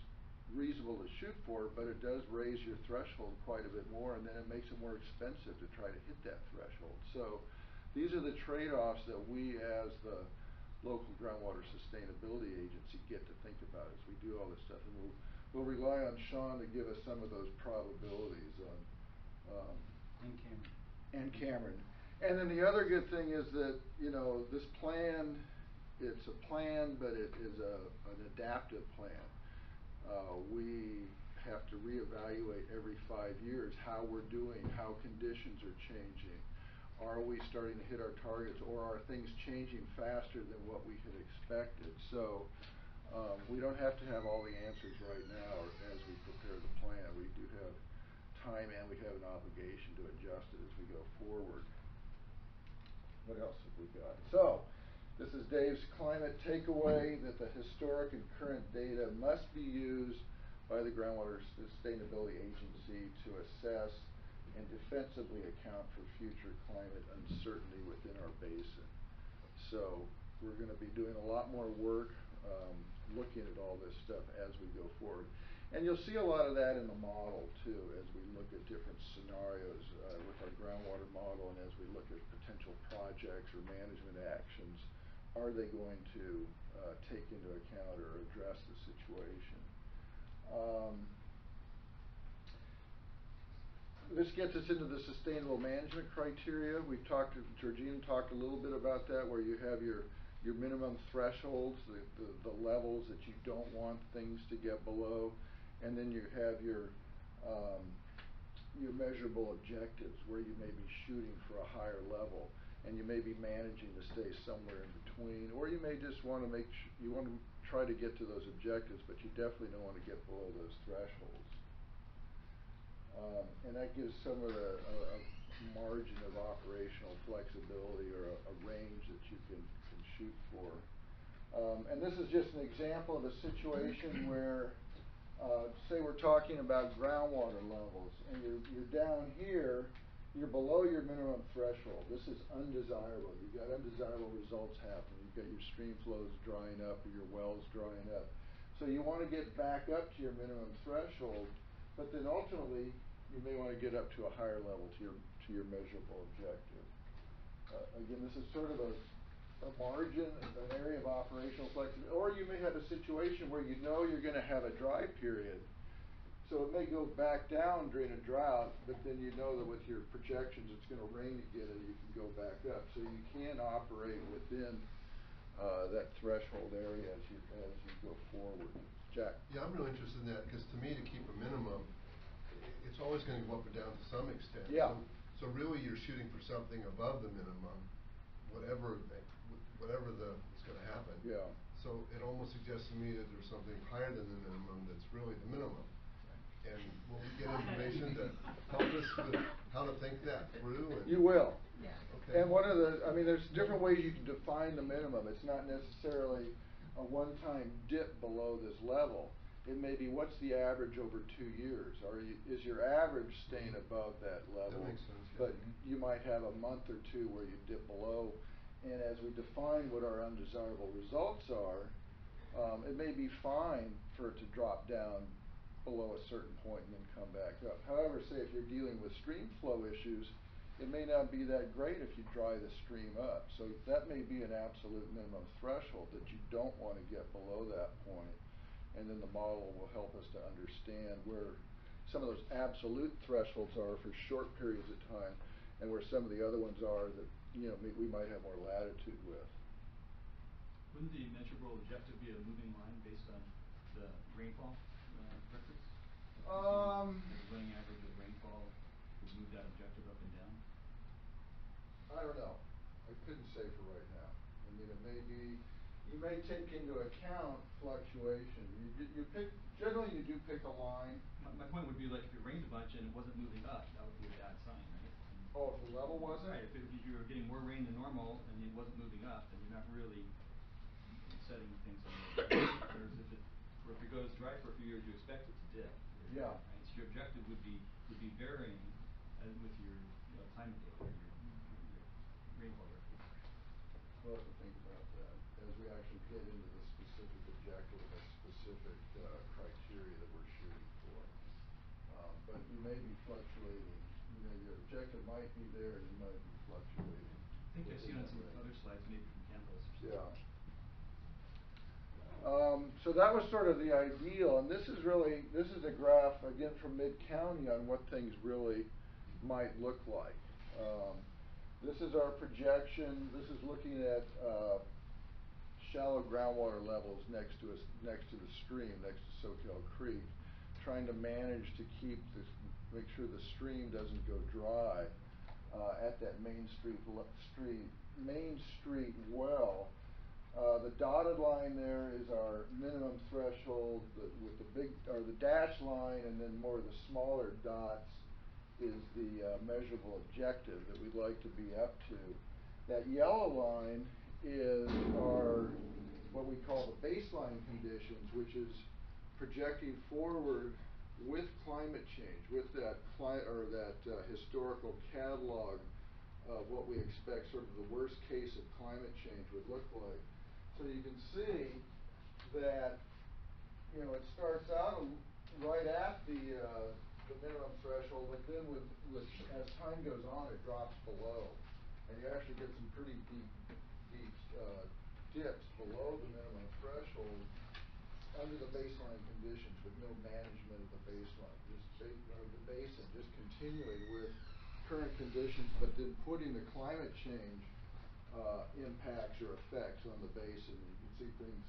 reasonable to shoot for, but it does raise your threshold quite a bit more, and then it makes it more expensive to try to hit that threshold. So these are the trade-offs that we as the local groundwater sustainability agency get to think about as we do all this stuff, and we'll rely on Sean to give us some of those probabilities on and Cameron. And then the other good thing is that, you know, this plan, it's a plan, but it is an adaptive plan. We have to reevaluate every 5 years how we're doing, how conditions are changing. Are we starting to hit our targets, or are things changing faster than what we had expected? So we don't have to have all the answers right now as we prepare the plan. We do have time, and we have an obligation to adjust it as we go forward. What else have we got? So this is Dave's climate takeaway, that the historic and current data must be used by the Groundwater Sustainability Agency to assess and defensively account for future climate uncertainty within our basin. So we're gonna be doing a lot more work, looking at all this stuff as we go forward. And you'll see a lot of that in the model too, as we look at different scenarios with our groundwater model, and as we look at potential projects or management actions. Are they going to take into account or address the situation? This gets us into the sustainable management criteria. Georgina talked a little bit about that, where you have your minimum thresholds, the levels that you don't want things to get below, and then you have your measurable objectives, where you may be shooting for a higher level, and you may be managing to stay somewhere in between, or you may just want to try to get to those objectives, but you definitely don't want to get below those thresholds. And that gives some of a margin of operational flexibility, or a range that you can shoot for. And this is just an example of a situation where, say we're talking about groundwater levels, and you're down here, you're below your minimum threshold. This is undesirable. You've got undesirable results happening. You've got your stream flows drying up, or your wells drying up. So you want to get back up to your minimum threshold, but then ultimately you may want to get up to a higher level, to your measurable objective. Again, this is sort of a margin, an area of operational flexibility. Or you may have a situation where you know you're going to have a dry period, so it may go back down during a drought, but then you know that with your projections it's going to rain again, and you can go back up. So you can operate within that threshold area as you go forward. Jack? Yeah, I'm really interested in that, because to me, to keep a minimum, it's always going to go up and down to some extent. Yeah. So really, you're shooting for something above the minimum, whatever is going to happen. Yeah. So it almost suggests to me that there's something higher than the minimum that's really the minimum. And will we get information to help us with how to think that through? You will. Yeah. Okay. And there's different ways you can define the minimum. It's not necessarily a one-time dip below this level. It may be, what's the average over 2 years? Is your average staying above that level? That makes sense, yeah. But you might have a month or two where you dip below. And as we define what our undesirable results are, it may be fine for it to drop down below a certain point and then come back up. However, say if you're dealing with stream flow issues, it may not be that great if you dry the stream up. So that may be an absolute minimum threshold that you don't want to get below that point. And then the model will help us to understand where some of those absolute thresholds are for short periods of time, and where some of the other ones are that we might have more latitude with. Wouldn't the measurable objective be a moving line based on the rainfall records? The running average of rainfall would move that objective up and down? I don't know. I couldn't say for right now. I mean, it may be, you may take into account fluctuation. Generally you do pick a line. My point would be, like, if it rained a bunch and it wasn't moving up, that would be a bad sign, right? Oh, if the level wasn't? Right, if you were getting more rain than normal and it wasn't moving up, then you're not really setting things on the whereas if it goes dry for a few years, you expect it to dip. Yeah. Right? So your objective would be varying with your climate data, or your rainfall records. We'll have to think about that as we actually get into the specific objective and the specific criteria that we're shooting for. But you may be fluctuating. Your objective might be there, and you might be fluctuating. I think I've seen on some other slides, maybe from campus or something. Yeah. So that was sort of the ideal, and this is a graph, again, from Mid-County on what things really might look like. This is our projection. This is looking at shallow groundwater levels next to the stream, next to Soquel Creek, trying to manage to make sure the stream doesn't go dry at that Main Street well. The dotted line there is our minimum threshold, with the dashed line, and then more of the smaller dots is the measurable objective that we'd like to be up to. That yellow line is what we call the baseline conditions, which is projecting forward with climate change, with that historical catalog of what we expect sort of the worst case of climate change would look like. So you can see that, you know, it starts out right at the minimum threshold, but then as time goes on, it drops below, and you actually get some pretty deep dips below the minimum threshold under the baseline conditions with no management of the baseline, the basin just continuing with current conditions, but then putting the climate change impacts or effects on the basin. You can see things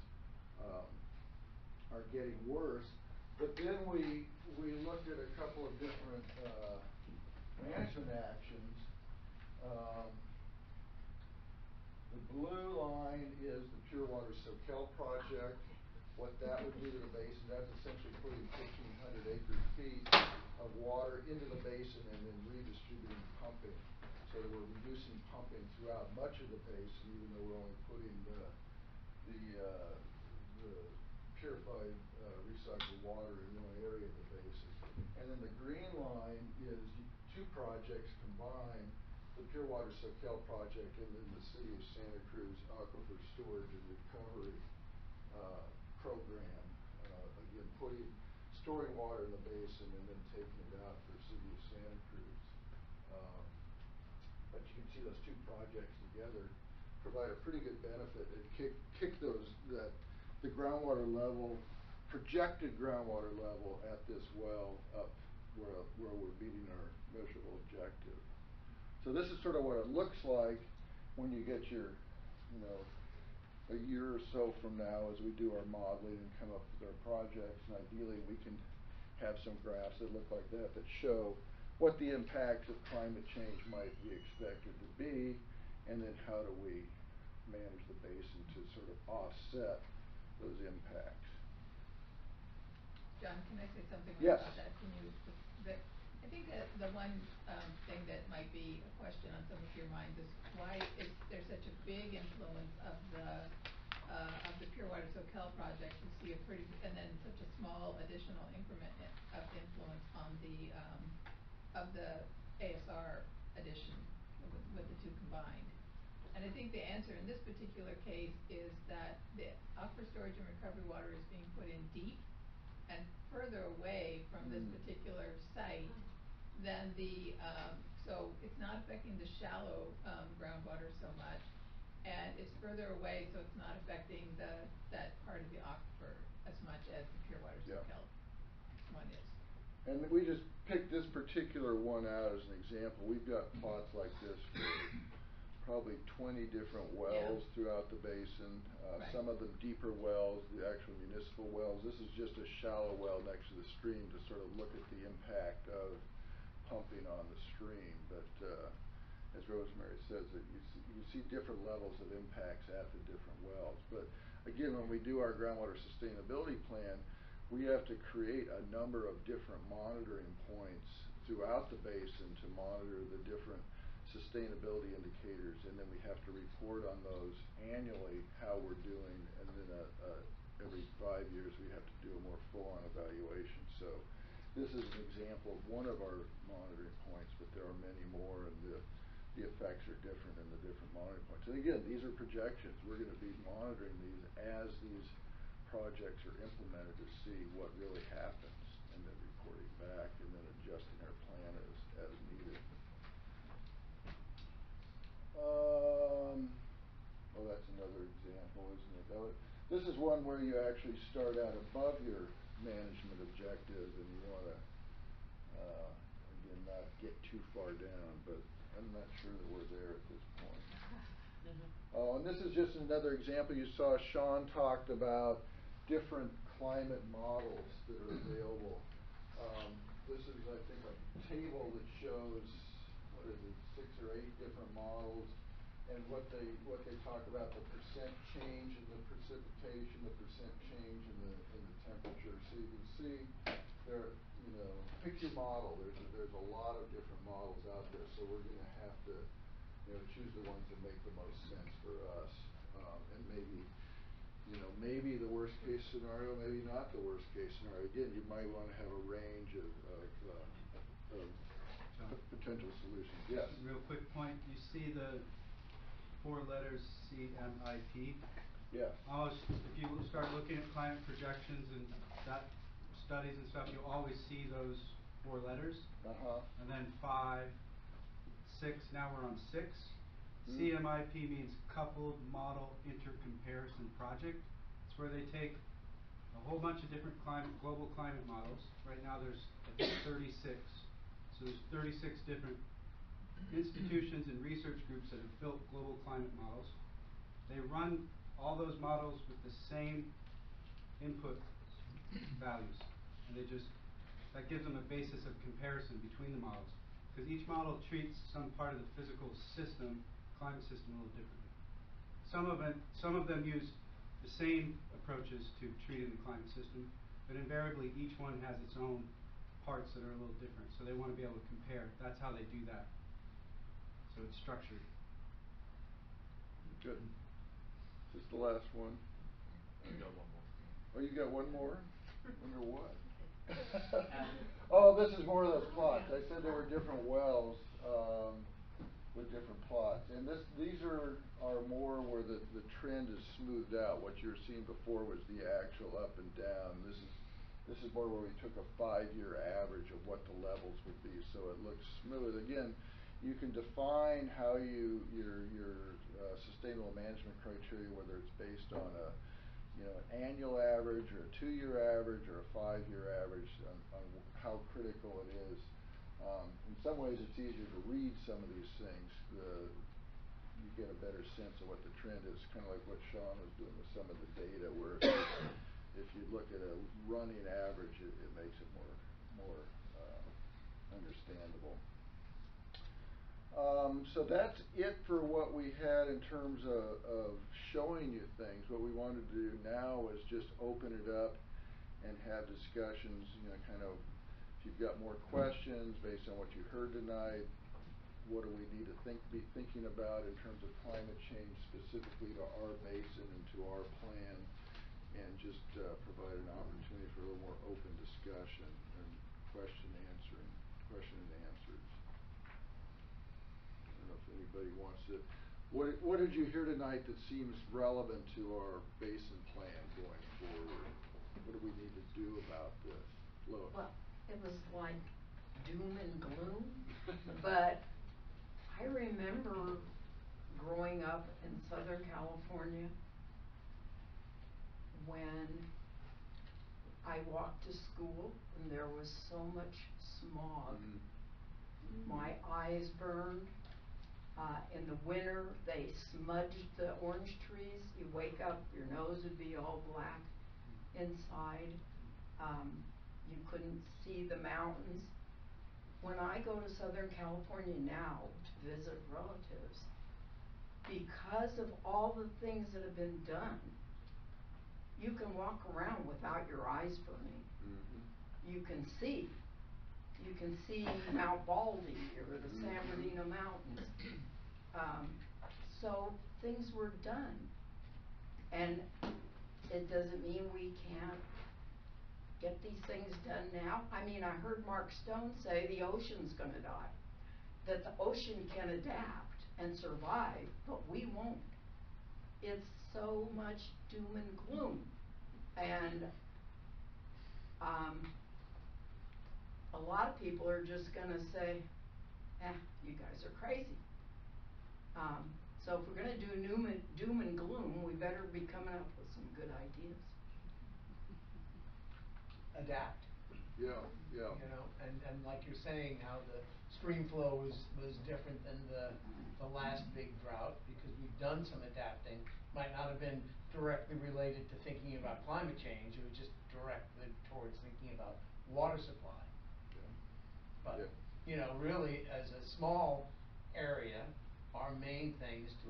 are getting worse. But then we looked at a couple of different management actions. The blue line is the Pure Water Soquel project. What that would do to the basin, that's essentially putting 1,500 acre-feet of water into the basin and then redistributing pumping. So we're reducing pumping throughout much of the basin, even though we're only putting the purified recycled water in one area of the basin. And then the green line is two projects combined, the Pure Water Soquel project and then the City of Santa Cruz Aquifer Storage and Recovery program. Again, storing water in the basin and then taking it out for the City of Santa Cruz. But you can see those two projects together provide a pretty good benefit and kick the groundwater level, projected groundwater level at this well up where we're meeting our measurable objective. So this is sort of what it looks like when you get your, you know, a year or so from now as we do our modeling and come up with our projects, and ideally we can have some graphs that look like that show what the impacts of climate change might be expected to be, and then how do we manage the basin to sort of offset those impacts. John, can I say something Yes. about that? I think that the one thing that might be a question on some of your minds is why is there such a big influence of the Pure Water Soquel project to see and then such a small additional increment of influence on the ASR addition with the two combined. And I think the answer in this particular case is that the aquifer storage and recovery water is being put in deep and further away from this particular site than so it's not affecting the shallow groundwater so much, and it's further away, so it's not affecting that part of the aquifer as much as the Pure Water Soquel one is. And we just picked this particular one out as an example. We've got plots like this for probably 20 different wells throughout the basin. Some of them deeper wells, the actual municipal wells. This is just a shallow well next to the stream to sort of look at the impact of pumping on the stream. But as Rosemary says, you see different levels of impacts at the different wells. But again, when we do our groundwater sustainability plan, we have to create a number of different monitoring points throughout the basin to monitor the different sustainability indicators, and then we have to report on those annually how we're doing, and then every 5 years we have to do a more full-on evaluation. So this is an example of one of our monitoring points, but there are many more, and the effects are different in the different monitoring points. And again, these are projections. We're going to be monitoring these as these projects are implemented to see what really happens, and then reporting back, and then adjusting our plan as needed. Oh, that's another example, isn't it? This is one where you actually start out above your management objective, and you want to, again, not get too far down, but I'm not sure that we're there at this point. Oh, and this is just another example. You saw Sean talked about different climate models that are available. This is, I think, a table that shows, 6 or 8 different models, and what they talk about, the percent change in the precipitation, the percent change in the temperature. So you can see there, pick your model. There's a lot of different models out there, so we're going to have to choose the ones that make the most sense for us, and maybe you know, maybe the worst case scenario, maybe not the worst case scenario. Again, you might wanna have a range of potential solutions. Yes? Real quick point, you see the 4 letters CMIP? Yes. Almost, if you start looking at climate projections and that studies and stuff, you always see those 4 letters. Uh-huh. And then 5, 6, now we're on 6. CMIP means Coupled Model Intercomparison Project. It's where they take a whole bunch of different global climate models. Right now there's, I think, 36. So there's 36 different institutions and research groups that have built global climate models. They run all those models with the same input values. And that gives them a basis of comparison between the models. Because each model treats some part of the physical system, climate system, a little differently. Some of them use the same approaches to treating the climate system, but invariably each one has its own parts that are a little different. So they want to be able to compare. That's how they do that. So it's structured. Good. This is the last one. I got one more. Oh, you got one more? Wonder what? Oh, this is more of those plots. I said there were different wells with different plots, and these are more where the trend is smoothed out. What you were seeing before was the actual up and down. This is more where we took a 5-year average of what the levels would be, so it looks smooth. Again, you can define how your sustainable management criteria, whether it's based on an annual average or a 2-year average or a 5-year average on how critical it is. In some ways it's easier to read some of these things. You get a better sense of what the trend is, kind of like what Sean was doing with some of the data, where if you look at a running average, it makes it more understandable. So that's it for what we had in terms of showing you things. What we wanted to do now is just open it up and have discussions, kind of, if you've got more questions based on what you heard tonight, what do we need to be thinking about in terms of climate change specifically to our basin and to our plan, and just provide an opportunity for a little more open discussion and question and answers. I don't know if anybody wants to. What did you hear tonight that seems relevant to our basin plan going forward? What do we need to do about this? Look. Well, it was like doom and gloom, but I remember growing up in Southern California when I walked to school and there was so much smog. My eyes burned. In the winter, they smudged the orange trees. You wake up, your nose would be all black inside. You couldn't see the mountains. When I go to Southern California now to visit relatives, because of all the things that have been done, you can walk around without your eyes burning. You can see. You can see Mount Baldy or the San Bernardino Mountains. So things were done. And it doesn't mean we can't get these things done now. I mean, I heard Mark Stone say the ocean's going to die, that the ocean can adapt and survive, but we won't. It's so much doom and gloom. And a lot of people are just going to say, you guys are crazy. So if we're going to do doom and gloom, we better be coming up with some good ideas. Adapt. Yeah. And like you're saying, how the stream flow was different than the last big drought, because we've done some adapting. Might not have been directly related to thinking about climate change, it was just directed towards thinking about water supply. But really, as a small area, our main thing is to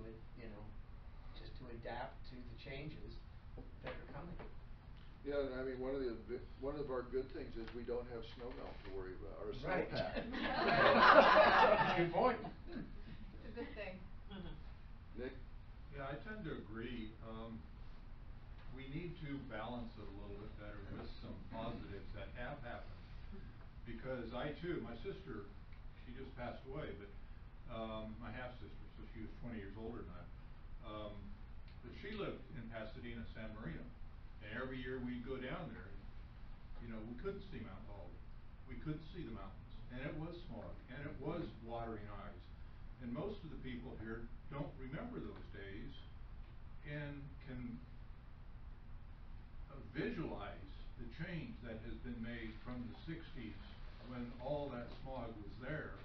just to adapt to the changes that are coming. Yeah, I mean, one of our good things is we don't have snow melt to worry about, or snowpack. Good point. It's a good thing. Nick? Yeah, I tend to agree. we need to balance it a little bit better with some positives that have happened. Because I too, my sister, she just passed away, but, my half-sister, so she was 20 years older than I. But she lived in Pasadena, San Marino, and every year we'd go down there, and, you know, we couldn't see Mount Baldy. We couldn't see the mountains, and it was smog, and it was watering eyes. And most of the people here don't remember those days and can visualize the change that has been made from the 60s when all that smog was there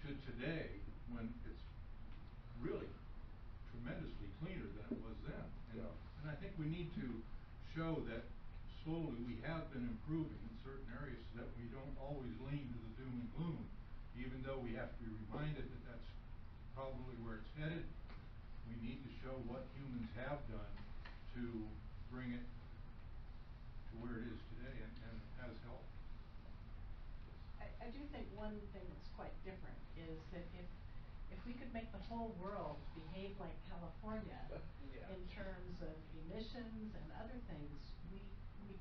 to today when it's really tremendously cleaner than it was then. And I think we need to show that slowly we have been improving in certain areas so that we don't always lean to the doom and gloom, even though we have to be reminded that that's probably where it's headed. We need to show what humans have done to bring it to where it is today, and it has helped. I do think one thing that's quite different is that if we could make the whole world behave like California in terms of emissions and other things, we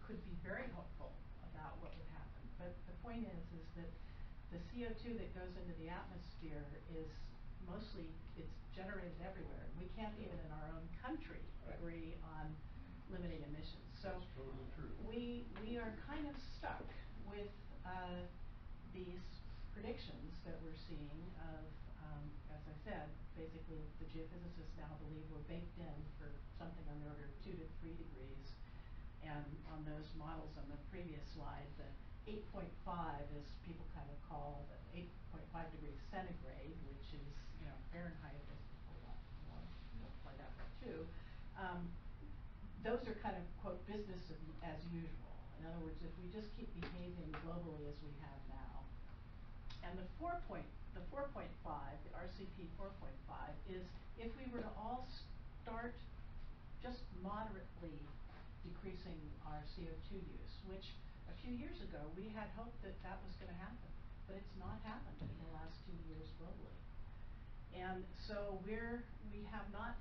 could be very hopeful about what would happen. But the point is that the CO2 that goes into the atmosphere is mostly, it's generated everywhere. We can't even in our own country agree on limiting emissions. So that's totally true. We are kind of stuck with these predictions that we're seeing of, as I said, basically the geophysicists now believe we're baked in for something on the order of 2 to 3 degrees. And on those models on the previous slide, the 8.5 is people kind of call the 8.5 degrees centigrade, which is, you know, Fahrenheit is a whole lot more, multiply that by 2. Those are kind of, quote, business as usual. In other words, if we just keep behaving globally as we have now. And the 4.5, the RCP 4.5, is if we were to all start just moderately decreasing our CO2 use, which a few years ago we had hoped that that was going to happen, but it's not happened in the last 2 years globally. And so we have not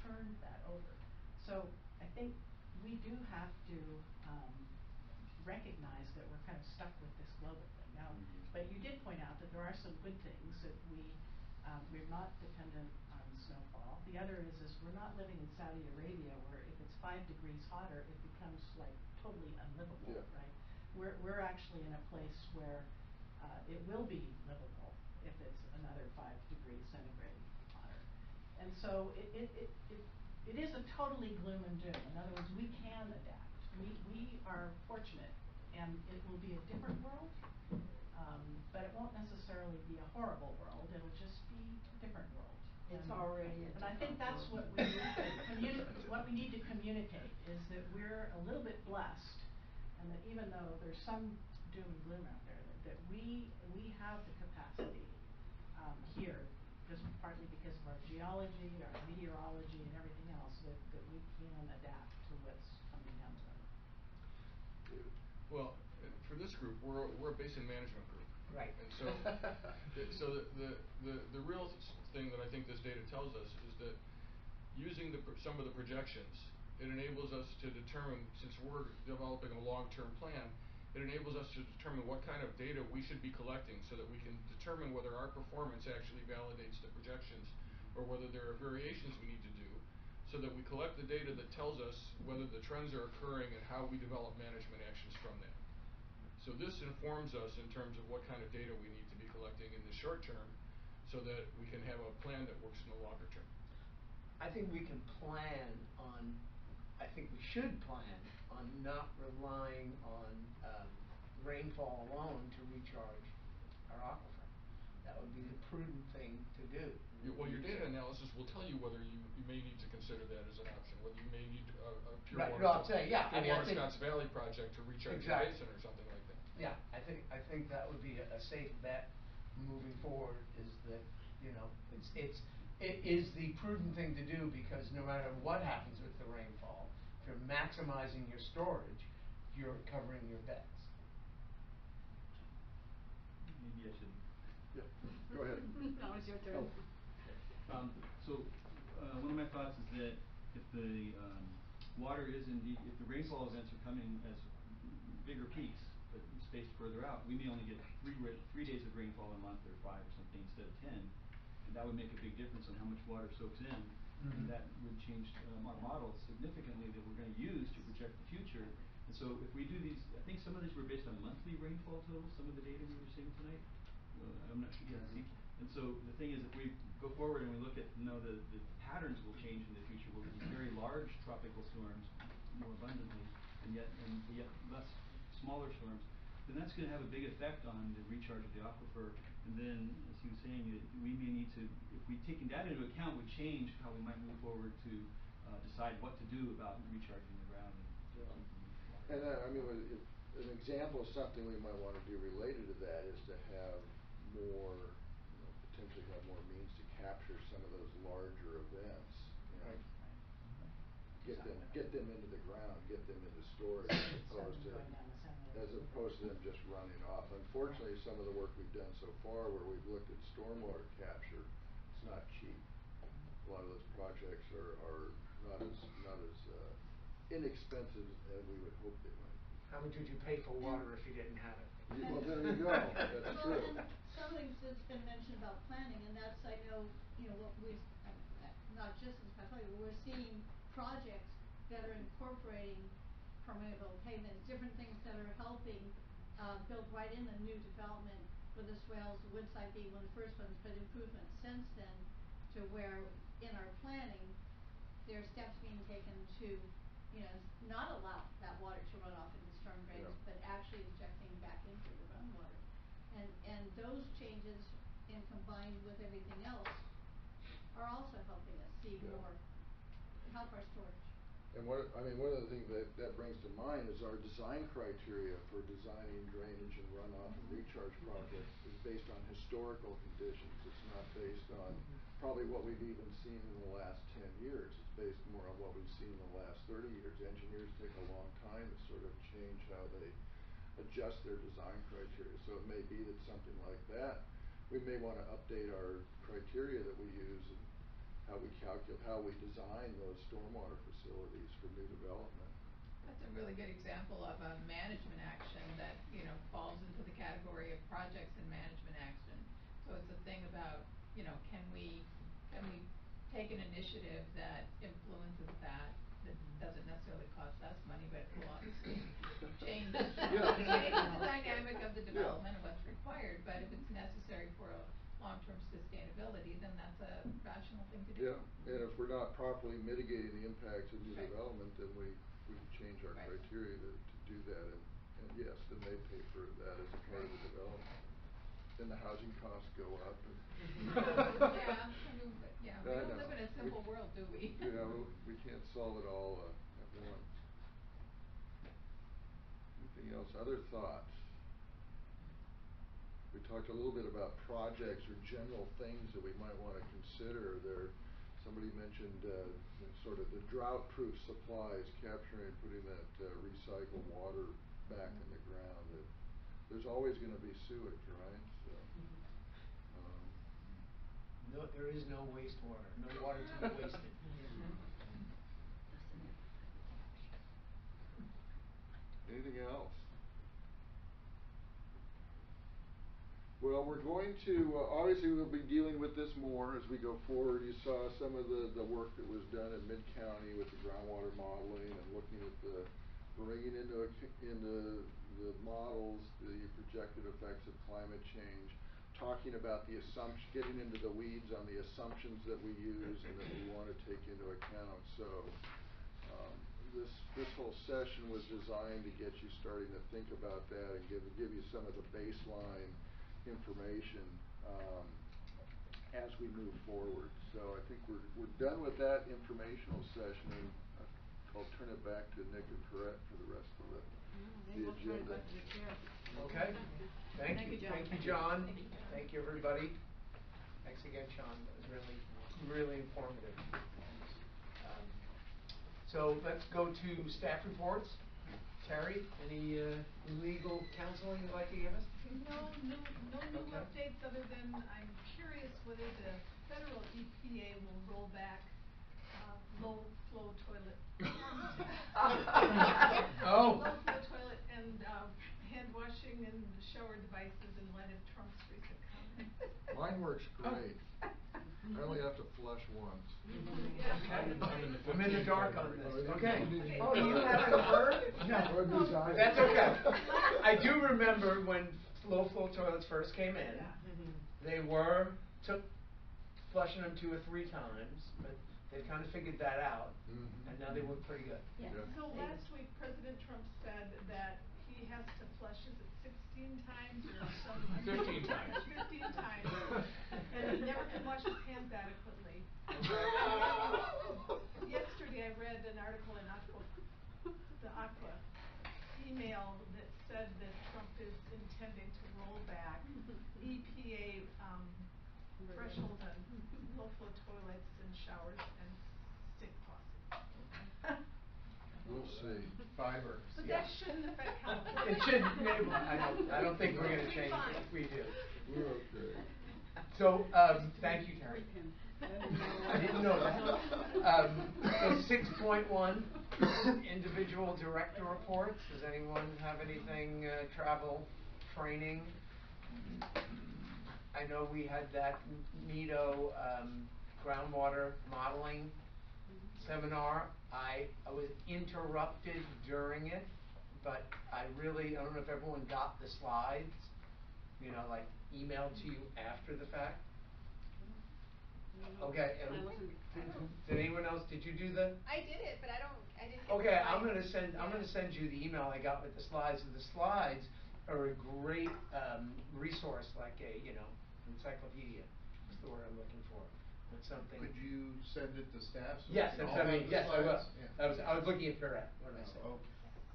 turned that over. So I think we do have to recognize that we're kind of stuck with this global thing now. But you did point out that there are some good things, that we're not dependent on snowfall. The other is we're not living in Saudi Arabia where if it's 5 degrees hotter it becomes like totally unlivable, right? We're actually in a place where it will be livable if it's another 5 degrees centigrade hotter. And so it isn't totally gloom and doom. In other words, we can adapt. We are fortunate, and it will be a different world, but it won't necessarily be a horrible world. It'll just be a different world. It's already a and I think that's what we need to communicate is that we're a little bit blessed, and that even though there's some doom and gloom out there, that we have the capacity here, just partly because of our geology, our meteorology, and everything else, that we can adapt to what's coming down the road. Well, for this group, we're a basin management group. Right. And so, the real thing that I think this data tells us is that using some of the projections, it enables us to determine, since we're developing a long-term plan, it enables us to determine what kind of data we should be collecting so that we can determine whether our performance actually validates the projections or whether there are variations we need to do, so that we collect the data that tells us whether the trends are occurring and how we develop management actions from that. So this informs us in terms of what kind of data we need to be collecting in the short term so that we can have a plan that works in the longer term. I think we can plan on, I think we should plan on not relying on rainfall alone to recharge our aquifer. That would be the prudent thing to do. Well, your data analysis will tell you whether you may need to consider that as an option, whether you may need a pure right. water, No, I'm saying, yeah. I mean, water Scotts Valley project to recharge the basin or something like that. Yeah, I think that would be a safe bet moving forward. Is that, you know, it is the prudent thing to do, because no matter what happens with the rainfall, if you're maximizing your storage, you're covering your beds. Maybe I should. Yeah, go ahead. Now it's your turn. So one of my thoughts is that if the water is indeed, if the rainfall events are coming as bigger peaks, but spaced further out, we may only get 3 days of rainfall a month or 5 or something instead of 10. And that would make a big difference on how much water soaks in. And that would change our model significantly that we're going to use to project the future. And so if we do these, I think some of these were based on monthly rainfall totals, some of the data we were seeing tonight. I'm not sure. Yeah, see. And so the thing is, if we go forward and we look at, the patterns will change in the future. We'll get very large tropical storms more abundantly, and yet less smaller storms. Then that's going to have a big effect on the recharge of the aquifer. And then, as he was saying, we may need to, if we taking that into account, would change how we might move forward to decide what to do about recharging the ground. And I mean, an example of something we might want to do related to that is to have more, potentially have more means to capture some of those larger events. Right. Get them into the ground, get them into storage, as opposed to them just running off. Unfortunately, some of the work we've done so far, where we've looked at stormwater capture, it's not cheap. A lot of those projects are not as inexpensive as we would hope they might be. How much would you pay for water if you didn't have it? Well, there you go. That's true. And some of the things that's been mentioned about planning, and that's, I know, what we've, not just in Pasquale, but we're seeing projects that are incorporating permeable pavements, different things that are helping, build right in the new development for the swales, Woodside being one of the first ones, but improvements since then to where in our planning, there are steps being taken to, not allow that water to run off into storm drains, but actually injecting back into the groundwater. And those changes, and combined with everything else, are also helping us see more, help our storage. And one of the things that brings to mind is our design criteria for designing drainage and runoff and recharge projects is based on historical conditions. It's not based on probably what we've even seen in the last 10 years. It's based more on what we've seen in the last 30 years. Engineers take a long time to sort of change how they adjust their design criteria. So it may be that something like that, we may want to update our criteria that we use and how we calculate, how we design those stormwater facilities for new development. That's a really good example of a management action that, falls into the category of projects and management action. So it's a thing about, can we take an initiative that influences that doesn't necessarily cost us money, but will obviously change the dynamic of the development and what's required. But if it's necessary for a long-term sustainability, then that's a rational thing to do. Yeah, and if we're not properly mitigating the impacts of new development, then we can change our criteria to do that, and yes, then they pay for that as a part of the development. Then the housing costs go up. We don't live in a simple world, do we? We can't solve it all at once. Anything else? Other thoughts? We talked a little bit about projects or general things that we might want to consider. Somebody mentioned sort of the drought-proof supplies, capturing and putting that recycled water back in the ground. There's always going to be sewage, right? So, No, there is no wastewater. No water to be wasted. Anything else? Well, we're going to, obviously we'll be dealing with this more as we go forward. You saw some of the work that was done in Mid-County with the groundwater modeling and looking at bringing into the models the projected effects of climate change, talking about the assumption, getting into the weeds on the assumptions that we use and that we want to take into account. So this whole session was designed to get you starting to think about that and give you some of the baseline information as we move forward. So I think we're done with that informational session, and I'll turn it back to Nick and Corette for the rest of the agenda. Okay. Thank you, John. Thank you, John. Thank you, everybody. Thanks again, Sean. That was really informative. So let's go to staff reports. Terry, any legal counseling you'd like to give us? No new updates other than I'm curious whether the federal EPA will roll back low flow toilet. Oh. Low flow toilet and, hand washing and shower devices in light of Trump's recent comment. Mine works great. I only have to flush once. I'm in the dark on this, okay. Oh, you haven't heard? No, that's okay. I do remember when low flow toilets first came in, they took flushing them 2 or 3 times, but they've kind of figured that out, and now they work pretty good. Yeah. So last week, President Trump said that he has to flush, is it 16 times or some? 15 times. 15 times, and he never can wash his hands adequately. Yesterday, I read an article in the Aqua email that said that Trump is intending to roll back EPA, thresholds on low flow toilets and showers and sink faucets. We'll see. Fiber. But Yeah. that shouldn't affect health. It shouldn't, I don't think we're gonna change it if we do. We're okay. So, thank you, Terry. I didn't know that. So 6.1, individual director reports. Does anyone have anything, travel, training? I know we had that NITO, groundwater modeling seminar. I was interrupted during it, but I don't know if everyone got the slides, like emailed to you after the fact. Okay, I wasn't. did anyone else, did you do the? I did it, but I didn't get Okay, the I'm slides. gonna send you the email I got with the slides, and the slides are a great, resource, like a, encyclopedia, is the word I'm looking for. It's something. Could you send it to staff? So Yes, we can that's all what I mean, have the yes, I will. slides? Yeah. I was looking at Perrette, what did I say? Oh, okay.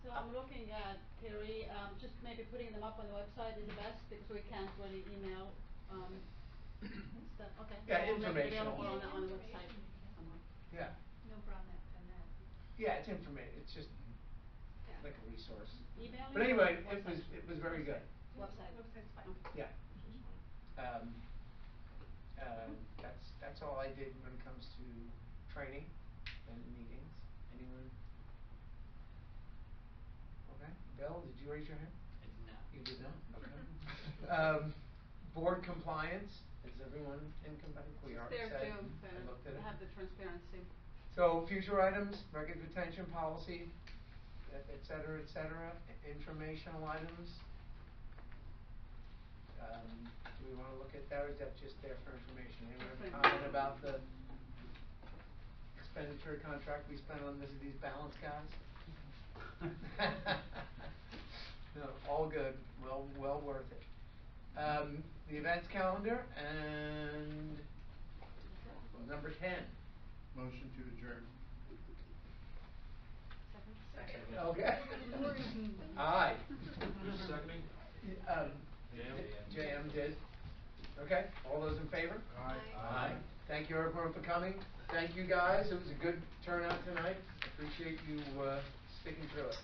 So I'm looking at Terry, just maybe putting them up on the website is the best because we can't really email, stuff, okay. Yeah, So we'll make it informational. available on the website somewhere. Yeah. No brown net pen net. Yeah, it's it's just Yeah. like a resource. Email But you anyway, or it was very good. Website. Website's fine. Yeah. That's all I did when it comes to training and meetings. Anyone? Okay. Bill, did you raise your hand? I did not. You did not? Okay. Board compliance, is everyone in compliance? We already There said. too, I looked at it. have the transparency. So future items, record retention policy, et cetera, informational items. Do we wanna look at that, or is that just there for information? Anyone have a comment about the expenditure contract we spent on these balance guys? No, all good, well worth it. The events calendar and number 10. Motion to adjourn. Second. Okay. Aye. Who's seconding? JM did. Okay, all those in favor? Aye. Aye. Thank you everyone for coming. Thank you guys, it was a good turnout tonight. Appreciate you, sticking through it.